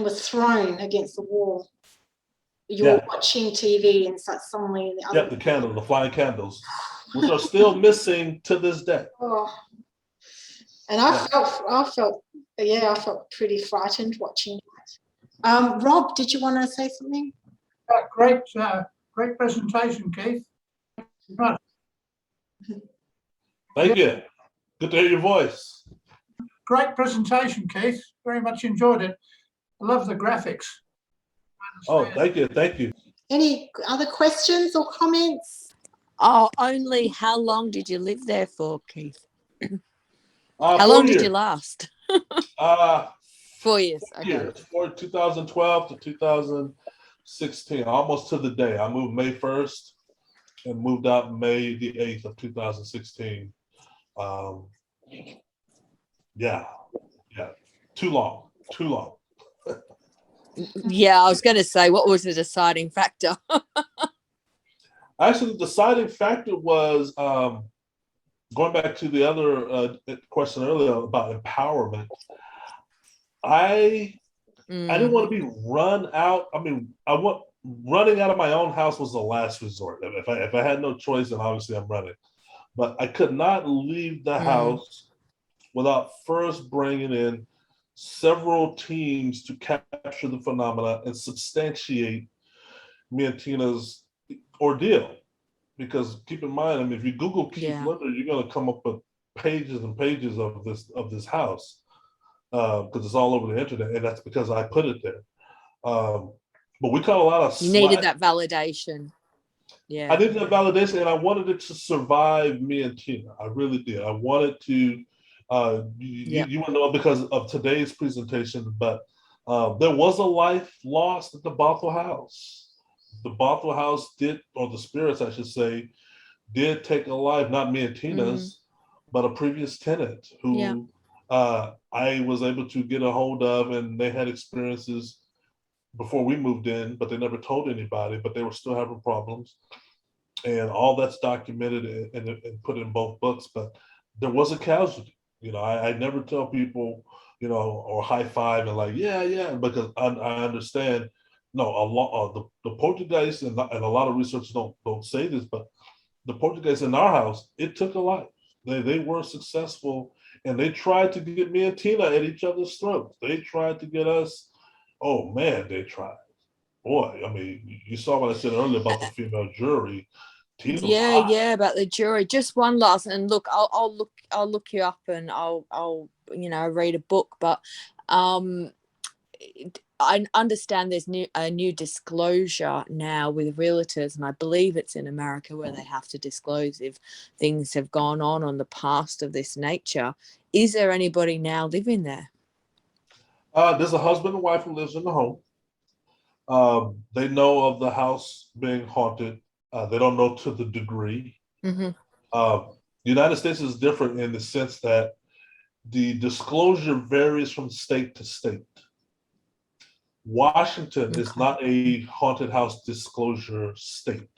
was thrown against the wall. You were watching TV and suddenly the other. Yeah, the flying candles, which are still missing to this day. Oh. And I felt pretty frightened watching that. Rob, did you want to say something? Great presentation, Keith. Right. Thank you. Good to hear your voice. Great presentation, Keith. Very much enjoyed it. I love the graphics. Oh, thank you. Any other questions or comments? Oh, only how long did you live there for, Keith? How 4 long years. did you last? 4 years. Okay. Years. 2012 to 2016, almost to the day. I moved May 1st and moved out May the 8th of 2016. Yeah. Too long. Yeah, I was going to say, what was the deciding factor? Actually, the deciding factor was going back to the other question earlier about empowerment. I didn't want to be run out. I mean, running out of my own house was the last resort. If I had no choice, then obviously I'm running. But I could not leave the house without first bringing in several teams to capture the phenomena and substantiate me and Tina's ordeal. Because keep in mind, I mean, if you Google Keith Linder, you're going to come up with pages and pages of this house because it's all over the internet, and that's because I put it there. But we caught a lot of. You needed that validation. Yeah, I needed that validation, and I wanted it to survive me and Tina. I really did. I wanted to. You wouldn't know because of today's presentation, but there was a life lost at the Bothell house. The Bothell house did, or the spirits, I should say, did take a life, not me and Tina's, but a previous tenant who I was able to get a hold of, and they had experiences before we moved in, but they never told anybody, but they were still having problems. And all that's documented and put in both books, but there was a casualty. I never tell people, or high five and like, yeah, because I understand. No, a lot the poltergeists and a lot of researchers don't say this, but the poltergeists in our house, it took a life. They were successful, and they tried to get me and Tina at each other's throats. They tried to get us. Oh man, they tried. Boy, I mean, you saw what I said earlier about the female jury. Yeah, about the jury. Just one last, and look, I'll look you up, and I'll read a book. But I understand there's a new disclosure now with realtors, and I believe it's in America where they have to disclose if things have gone on the past of this nature. Is there anybody now living there? There's a husband and wife who lives in the home. They know of the house being haunted. They don't know to the degree. The United States is different in the sense that the disclosure varies from state to state. Washington is not a haunted house disclosure state.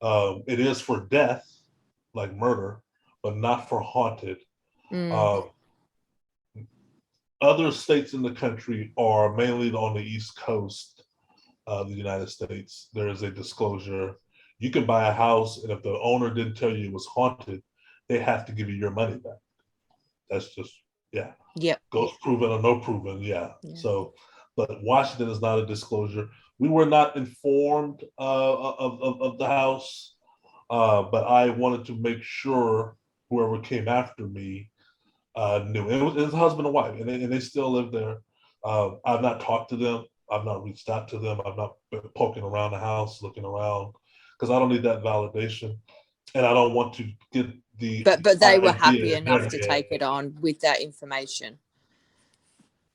It is for death, like murder, but not for haunted. other states in the country are mainly on the East Coast of the United States. There is a disclosure. You can buy a house, and if the owner didn't tell you it was haunted, they have to give you your money back. That's just, yeah. Yep. Ghost proven or no proven, yeah. Yeah. So, but Washington is not a disclosure. We were not informed of the house, but I wanted to make sure whoever came after me knew. It was a husband and wife, and they still live there. I've not talked to them. I've not reached out to them. I've not been poking around the house, looking around, because I don't need that validation, and I don't want to get the. But they were happy idea enough to take it on with that information.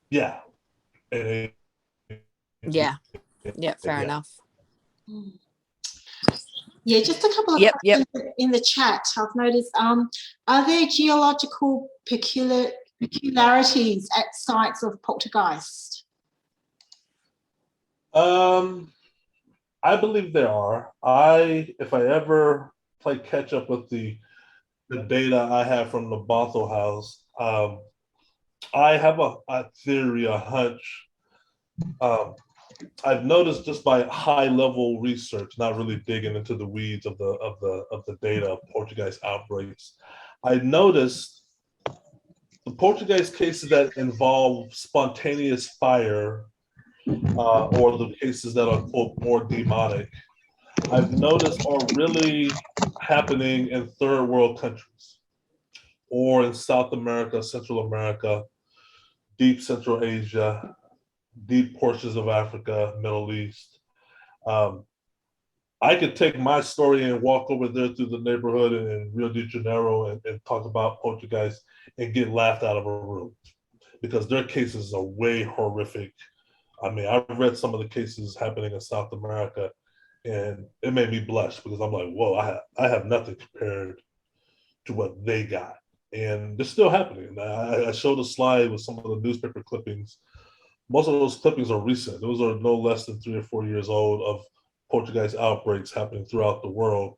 Yeah. And Yeah. Yeah. Fair enough. Yeah, just a couple of questions in the chat. I've noticed, are there geological peculiarities at sites of poltergeist? I believe there are. If I ever play catch up with the data I have from the Bothell house, I have a theory, a hunch. I've noticed just by high level research, not really digging into the weeds of the data of poltergeist outbreaks. I noticed the poltergeist cases that involve spontaneous fire, or the cases that are more demonic, I've noticed are really happening in third world countries, or in South America, Central America, deep Central Asia, deep portions of Africa, Middle East. I could take my story and walk over there through the neighborhood in Rio de Janeiro and talk about poltergeist and get laughed out of a room, because their cases are way horrific. I mean, I've read some of the cases happening in South America, and it made me blush, because I'm like, whoa, I have nothing compared to what they got. And they're still happening. I showed a slide with some of the newspaper clippings. Most of those clippings are recent. Those are no less than 3 or 4 years old, of poltergeist outbreaks happening throughout the world.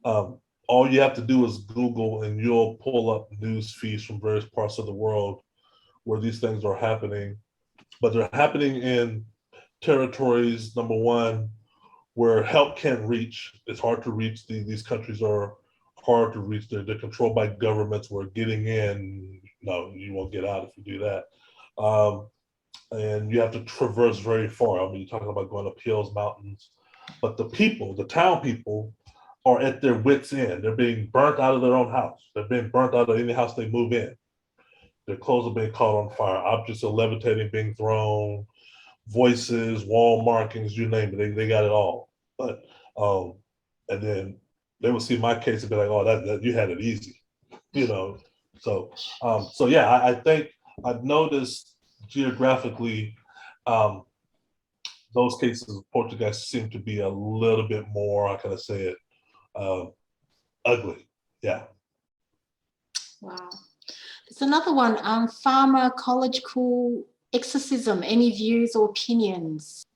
All you have to do is Google, and you'll pull up news feeds from various parts of the world where these things are happening. But they're happening in territories, number one, where help can't reach. It's hard to reach. These countries are hard to reach. They're controlled by governments where getting in, no, you won't get out if you do that. And you have to traverse very far. I mean, you're talking about going up hills, mountains. But the people, the town people, are at their wits' end. They're being burnt out of their own house. They're being burnt out of any house they move in. Their clothes are being caught on fire. Objects are levitating, being thrown. Voices, wall markings, you name it. They got it all. But and then they would see my case and be like, "Oh, that you had it easy," you know. So yeah, I think I've noticed geographically, those cases of poltergeist seem to be a little bit more, how can I say it, ugly. Yeah. Wow. There's another one, pharmacological exorcism. Any views or opinions?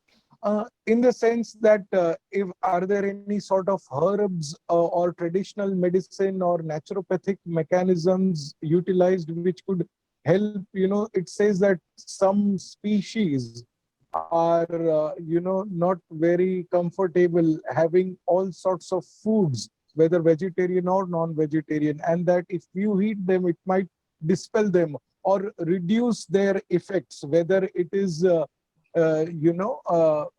In the sense that are there any sort of herbs or traditional medicine or naturopathic mechanisms utilized which could help? It says that some species are not very comfortable having all sorts of foods, whether vegetarian or non-vegetarian, and that if you eat them, it might dispel them or reduce their effects, whether it is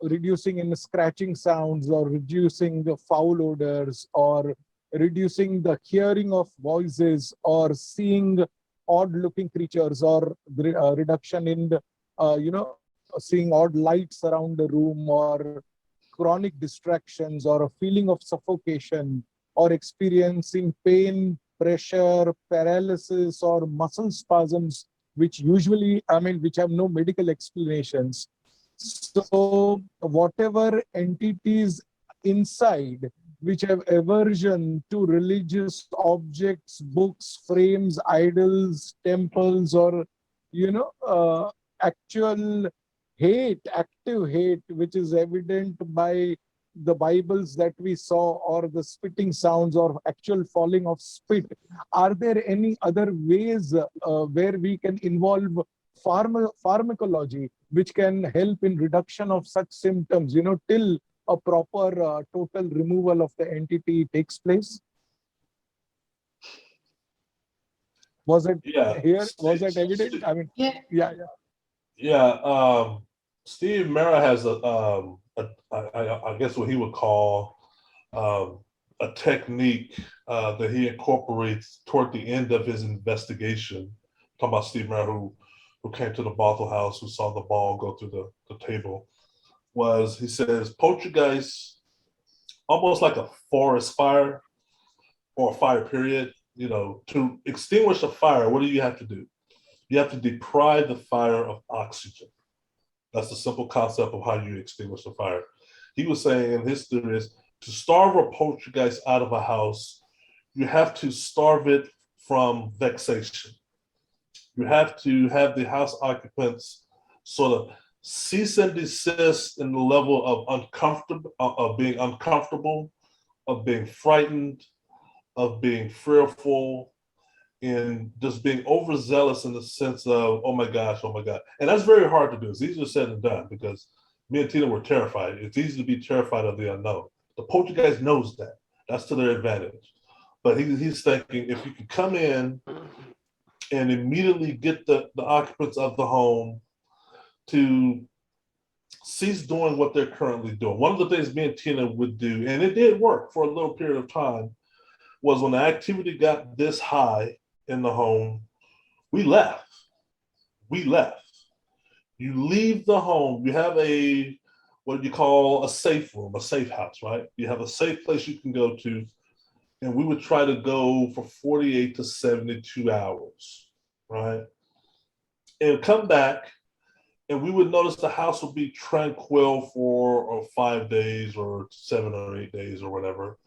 reducing in scratching sounds, or reducing the foul odors, or reducing the hearing of voices, or seeing odd looking creatures, or reduction in the, seeing odd lights around the room, or chronic distractions, or a feeling of suffocation, or experiencing pain, pressure, paralysis, or muscle spasms, which usually, which have no medical explanations. So whatever entities inside which have aversion to religious objects, books, frames, idols, temples, or actual hate, active hate, which is evident by the Bibles that we saw, or the spitting sounds, or actual falling of spit. Are there any other ways where we can involve pharmacology, which can help in reduction of such symptoms, till a proper total removal of the entity takes place? Was it here? Was it evident? I mean, yeah. Steve Mera has I guess what he would call a technique that he incorporates toward the end of his investigation. Talking about Steve Mera, who came to the Bothell house, who saw the ball go through the table, was he says poltergeist, almost like a forest fire or a fire period. To extinguish a fire, what do you have to do? You have to deprive the fire of oxygen. That's the simple concept of how you extinguish a fire. He was saying, in his theory, is to starve a poltergeist out of a house, you have to starve it from vexation. You have to have the house occupants sort of cease and desist in the level of being uncomfortable, of being frightened, of being fearful, and just being overzealous in the sense of, oh my gosh. And that's very hard to do. It's easier said than done, because me and Tina were terrified. It's easy to be terrified of the unknown. The poltergeist knows that. That's to their advantage. But he's thinking, if you can come in and immediately get the occupants of the home to cease doing what they're currently doing. One of the things me and Tina would do, and it did work for a little period of time, was when the activity got this high in the home, we left. You leave the home. You have what you call a safe room, a safe house, right? You have a safe place you can go to, and we would try to go for 48 to 72 hours, right? And come back, and we would notice the house would be tranquil for 5 days or 7 or 8 days or whatever.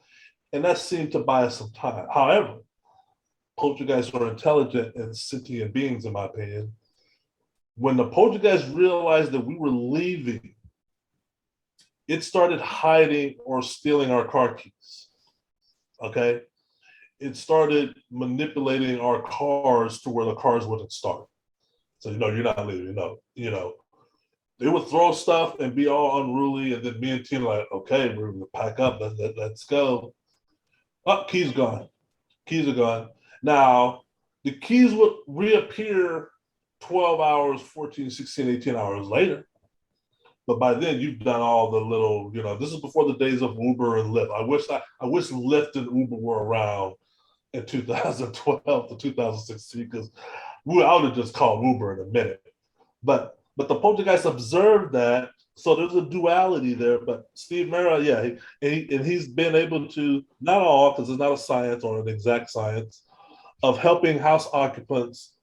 And that seemed to buy us some time. However, poltergeists are intelligent and sentient beings, in my opinion. When the poltergeist realized that we were leaving, it started hiding or stealing our car keys. Okay? It started manipulating our cars to where the cars wouldn't start. So, you're not leaving, They would throw stuff and be all unruly, and then me and Tina like, okay, we're gonna pack up, let's go. Oh, keys gone. Keys are gone. Now, the keys would reappear 12 hours, 14, 16, 18 hours later. But by then, you've done all the little, this is before the days of Uber and Lyft. I wish Lyft and Uber were around in 2012 to 2016, because I would have just called Uber in a minute. But the poltergeist observed that, so there's a duality there. But Steve Mera, he's been able to, not all, because it's not a science or an exact science, of helping house occupants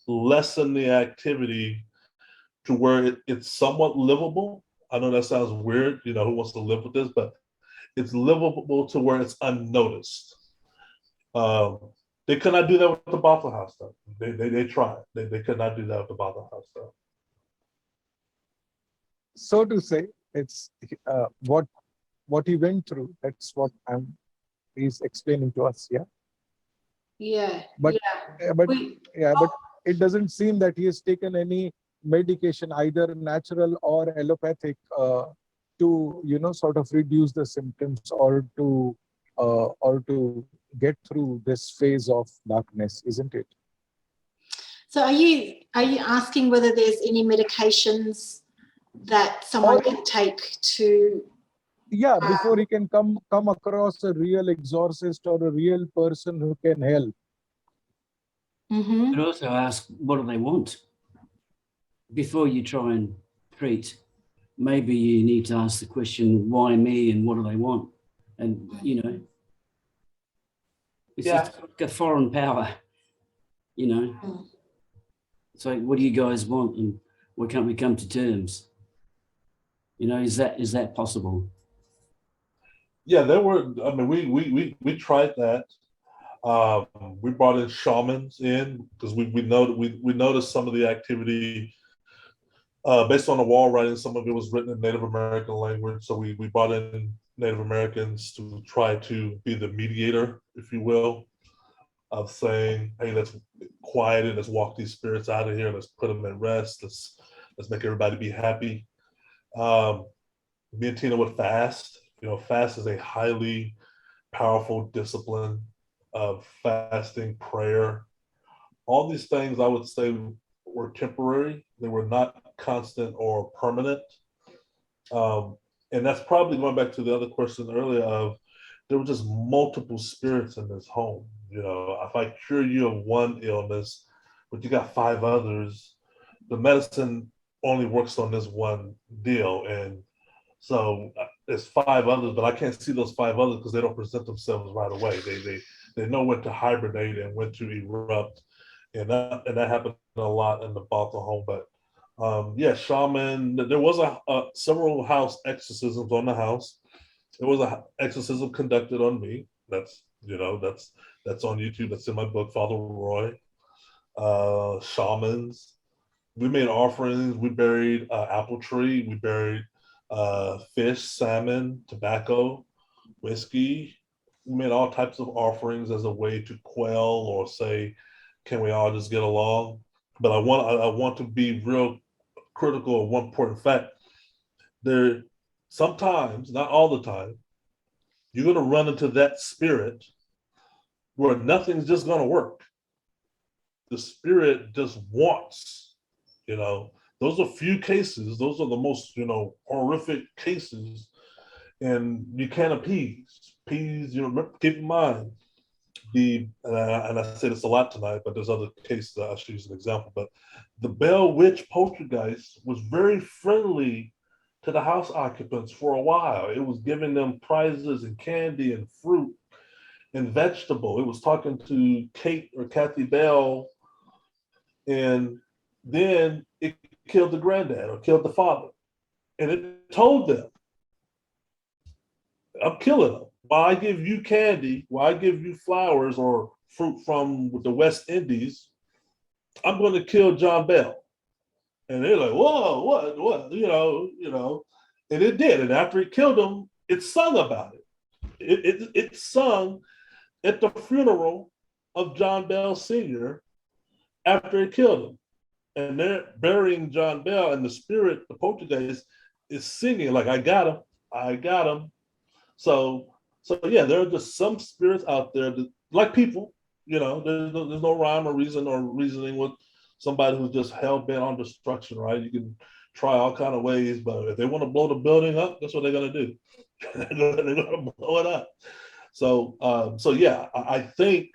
lessen the activity to where it's somewhat livable. I know that sounds weird, who wants to live with this, but it's livable to where it's unnoticed. They could not do that with the Bothell house, though. They tried. They could not do that with the Bothell house, though. So to say, it's what he went through. That's what he's explaining to us. But it doesn't seem that he has taken any medication, either natural or allopathic, to sort of reduce the symptoms or to get through this phase of darkness, isn't it? So are you asking whether there's any medications that someone can take to? Before he can come across a real exorcist or a real person who can help. You could also ask, what do they want? Before you try and treat, maybe you need to ask the question, why me, and what do they want? And, it's just like a foreign power, It's like, what do you guys want, and why can't we come to terms? Is that possible? Yeah, there were. I mean, we tried that. We brought in shamans in because we noticed some of the activity based on the wall writing. Some of it was written in Native American language, so we brought in Native Americans to try to be the mediator, if you will. of saying, hey, let's quiet it, let's walk these spirits out of here, let's put them at rest, let's make everybody be happy. Me and Tina would fast. Fast is a highly powerful discipline of fasting, prayer. All these things I would say were temporary. They were not constant or permanent. And that's probably going back to the other question earlier of there were just multiple spirits in this home. If I cure you of one illness, but you got 5 others, the medicine only works on this one deal. And so there's 5 others, but I can't see those 5 others because they don't present themselves right away. They know when to hibernate and when to erupt. And that happened a lot in the Bothell home. But shaman, there was several house exorcisms on the house. There was an exorcism conducted on me. That's on YouTube. That's in my book, Father Roy. Shamans. We made offerings. We buried apple tree. We buried fish, salmon, tobacco, whiskey. We made all types of offerings as a way to quell or say, can we all just get along? But I want to be real critical of one important fact. There, sometimes, not all the time, you're going to run into that spirit where nothing's just going to work. The spirit just wants, those are few cases. Those are the most, horrific cases, and you can't appease. Keep in mind, and I say this a lot tonight, but there's other cases that I should use as an example. But the Bell Witch poltergeist was very friendly to the house occupants for a while. It was giving them prizes and candy and fruit and vegetable. It was talking to Kate or Kathy Bell, and then it killed the granddad or killed the father. And it told them, I'm killing them. Why I give you candy, why I give you flowers or fruit from the West Indies, I'm going to kill John Bell. And they're like, whoa, what, and it did. And after it killed him, it sung about it. It sung at the funeral of John Bell Sr. after it killed him. And they're burying John Bell, and the spirit, the poltergeist, is singing like, I got him. So yeah, there are just some spirits out there that, like people, there's no rhyme or reason or reasoning with somebody who's just hell bent on destruction, right? You can try all kind of ways, but if they want to blow the building up, that's what they're gonna do. They're gonna blow it up. So yeah, I think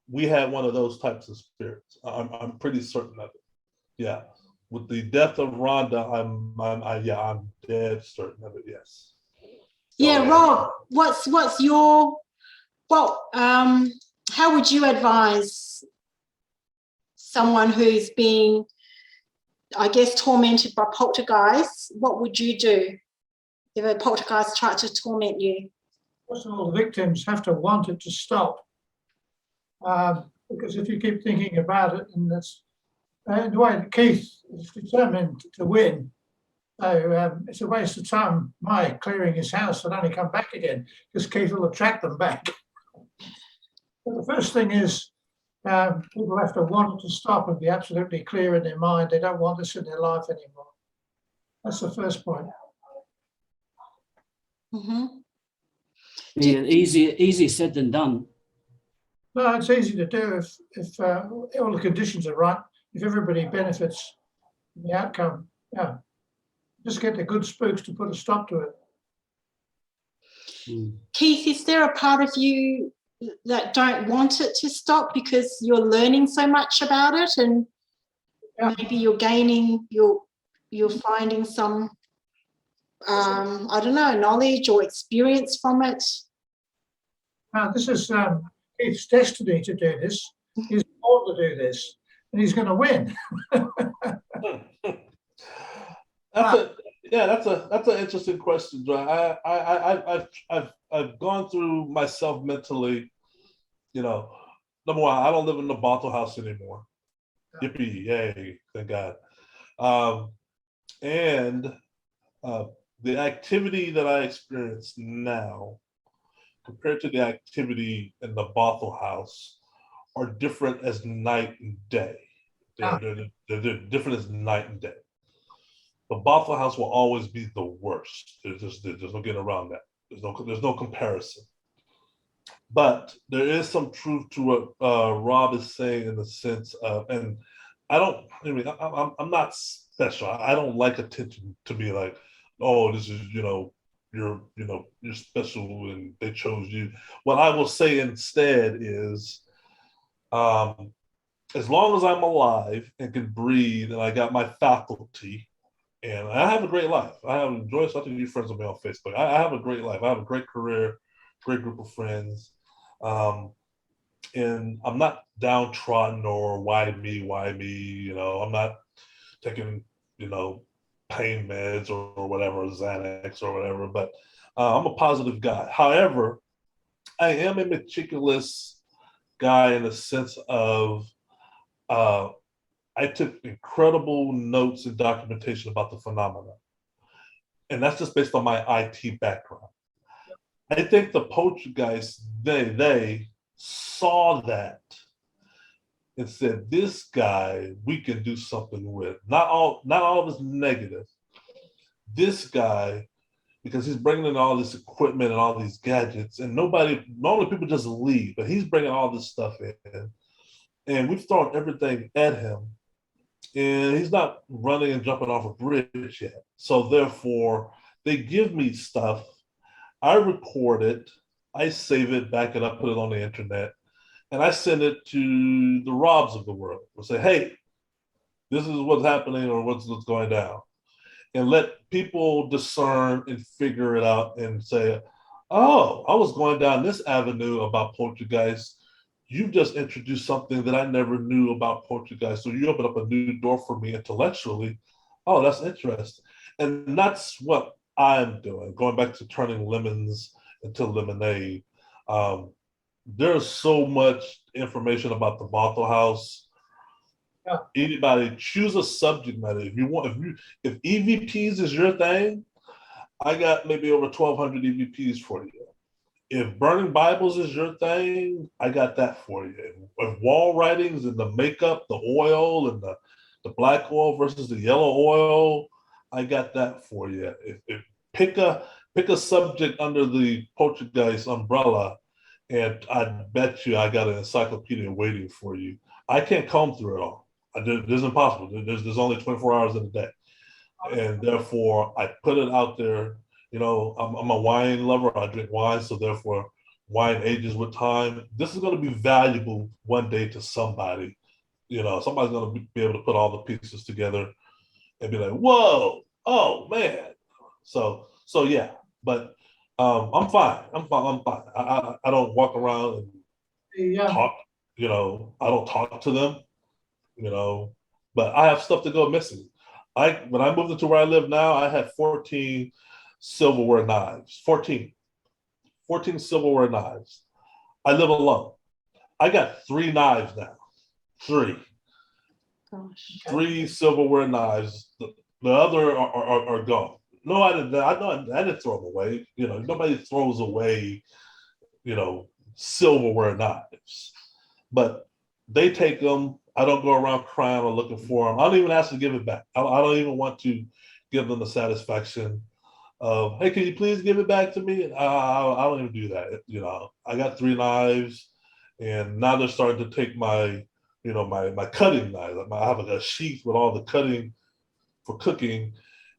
we had one of those types of spirits. I'm pretty certain of it. Yeah, with the death of Rhonda, I'm dead certain of it. Yes. Yeah, Rob, what's your, how would you advise someone who's being, I guess, tormented by poltergeists? What would you do if a poltergeist tried to torment you? First of all, the victims have to want it to stop. Because if you keep thinking about it, and that's the way Keith is determined to win, so it's a waste of time my clearing his house and only come back again, because Keith will attract them back. But the first thing is people have to want it to stop and be absolutely clear in their mind. They don't want this in their life anymore. That's the first point. Mm-hmm. Yeah, easier said than done. No, it's easy to do if all the conditions are right, if everybody benefits from the outcome. Yeah. Just get the good spooks to put a stop to it. Keith, is there a part of you that don't want it to stop because you're learning so much about it, and maybe you're gaining, you're finding some, I don't know, knowledge or experience from it? This is Keith's destiny to do this. He's born to do this, and he's going to win. That's an interesting question, John. I've gone through myself mentally. Number one, I don't live in the Bothell house anymore. Yippee, yay, thank God. And the activity that I experience now, compared to the activity in the Bothell house, are different as night and day. They're different as night and day. The Bothell house will always be the worst. There's no getting around that. There's no comparison. But there is some truth to what Rob is saying in the sense of, and I'm not special. I don't like attention to be like, oh, this is, you're special and they chose you. What I will say instead is, as long as I'm alive and can breathe and I got my faculty, and I have a great life. I have enjoyed talking to you friends with me on Facebook. I have a great life. I have a great career, great group of friends. And I'm not downtrodden or why me, I'm not taking, pain meds or whatever, Xanax or whatever, but I'm a positive guy. However, I am a meticulous guy in the sense of I took incredible notes and documentation about the phenomena. And that's just based on my IT background. I think the poltergeists, they saw that and said, this guy, we can do something with. Not all of us negative. This guy, because he's bringing in all this equipment and all these gadgets, and normally people just leave, but he's bringing all this stuff in. And we've thrown everything at him. And he's not running and jumping off a bridge yet. So therefore, they give me stuff. I record it. I save it, back it up, put it on the internet. And I send it to the Robs of the world. I say, hey, this is what's happening or what's going down. And let people discern and figure it out and say, oh, I was going down this avenue about poltergeists. You've just introduced something that I never knew about poltergeists. So you open up a new door for me intellectually. Oh, that's interesting. And that's what I'm doing, going back to turning lemons into lemonade. There's so much information about the Bothell house. Yeah. Anybody choose a subject matter. If EVPs is your thing, I got maybe over 1,200 EVPs for you. If burning Bibles is your thing, I got that for you. If wall writings and the makeup, the oil and the black oil versus the yellow oil, I got that for you. If pick a subject under the poltergeist umbrella, and I bet you I got an encyclopedia waiting for you. I can't comb through it all. It's impossible. There's only 24 hours in a day. And therefore, I put it out there. I'm a wine lover. I drink wine, so therefore wine ages with time. This is going to be valuable one day to somebody. Somebody's going to be able to put all the pieces together and be like, whoa, oh man. So yeah, but I'm fine. I'm fine. I don't walk around and talk, I don't talk to them, but I have stuff to go missing. When I moved into where I live now, I had 14 silverware knives, 14 silverware knives. I live alone. I got 3 knives now. 3. Gosh. 3 silverware knives. The other are gone. No, I didn't. I didn't throw them away. Nobody throws away, silverware knives. But they take them. I don't go around crying or looking for them. I don't even ask to give it back. I don't even want to give them the satisfaction of, hey, can you please give it back to me? I don't even do that. I got 3 knives, and now they're starting to take my cutting knives. I have a sheath with all the cutting for cooking,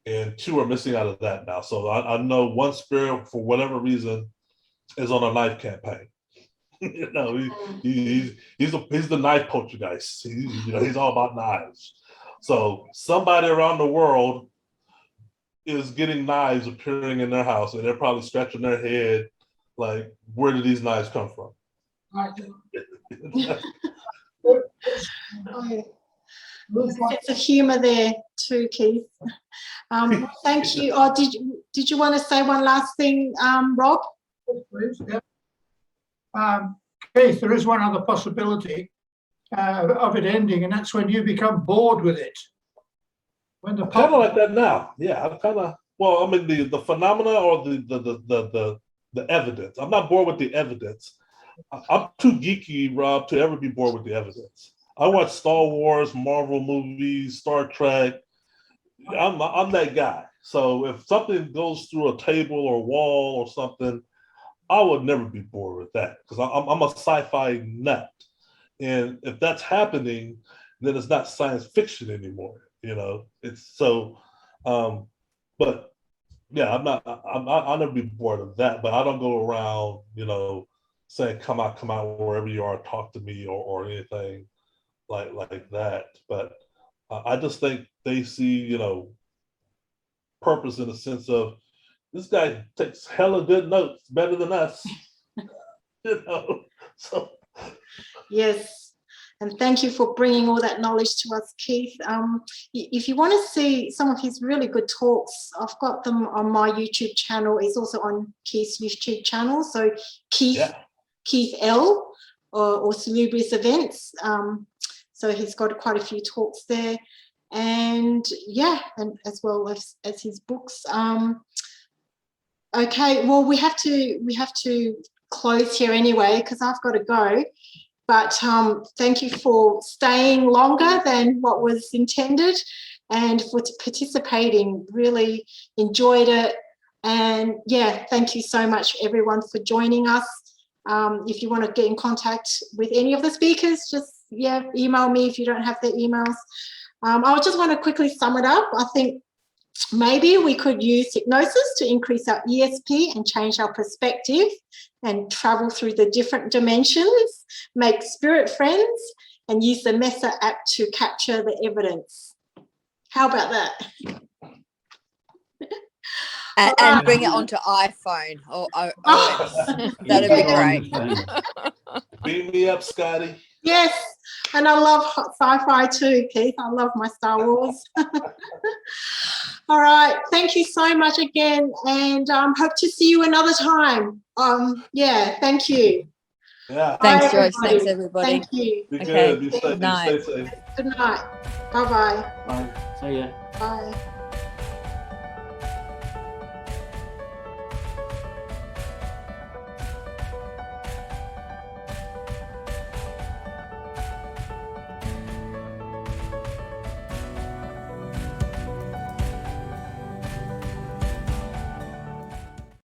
and 2 are missing out of that now. So I know one spirit, for whatever reason, is on a knife campaign. He's the knife poltergeist. He's all about knives. So somebody around the world is getting knives appearing in their house, and they're probably scratching their head like, where did these knives come from? Sense of humor there too, Keith. Thank you. Oh, did you want to say one last thing, Rob? Please, yeah. Keith, there is one other possibility of it ending, and that's when you become bored with it. When the kind of like that now. Yeah, I'm kind of, well, I mean the phenomena or the evidence. I'm not bored with the evidence. I'm too geeky, Rob, to ever be bored with the evidence. I watch Star Wars, Marvel movies, Star Trek. I'm that guy. So if something goes through a table or wall or something, I would never be bored with that because I'm a sci-fi nut. And if that's happening, then it's not science fiction anymore. You know, it's so. But yeah, I'll never be bored of that. But I don't go around, you know, saying come out wherever you are, talk to me or anything like that. But I just think they see, you know, purpose in the sense of this guy takes hella good notes, better than us. You know, so Yes, and thank you for bringing all that knowledge to us, Keith. If you want to see some of his really good talks, I've got them on my YouTube channel. It's also on Keith's YouTube channel. So Keith L or Salubrious Events. So he's got quite a few talks there, and yeah, and as well as his books. Okay, well we have to close here anyway because I've got to go. But thank you for staying longer than what was intended and for participating. Really enjoyed it. And yeah, thank you so much everyone for joining us. If you want to get in contact with any of the speakers, just email me if you don't have their emails. I just want to quickly sum it up. I think maybe we could use hypnosis to increase our ESP and change our perspective and travel through the different dimensions, make spirit friends, and use the Mesa app to capture the evidence. How about that? And bring it onto iPhone or OS. That'd be great. Beam me up, Scotty. Yes, and I love sci-fi too, Keith. I love my Star Wars. All right, thank you so much again, and hope to see you another time. Thank you. Yeah. Thanks, Bye, Joyce. Thanks, everybody. Thank you. Be Okay. good. Be safe. Good night. Stay safe. Good night. Bye-bye. Bye. See ya. Bye.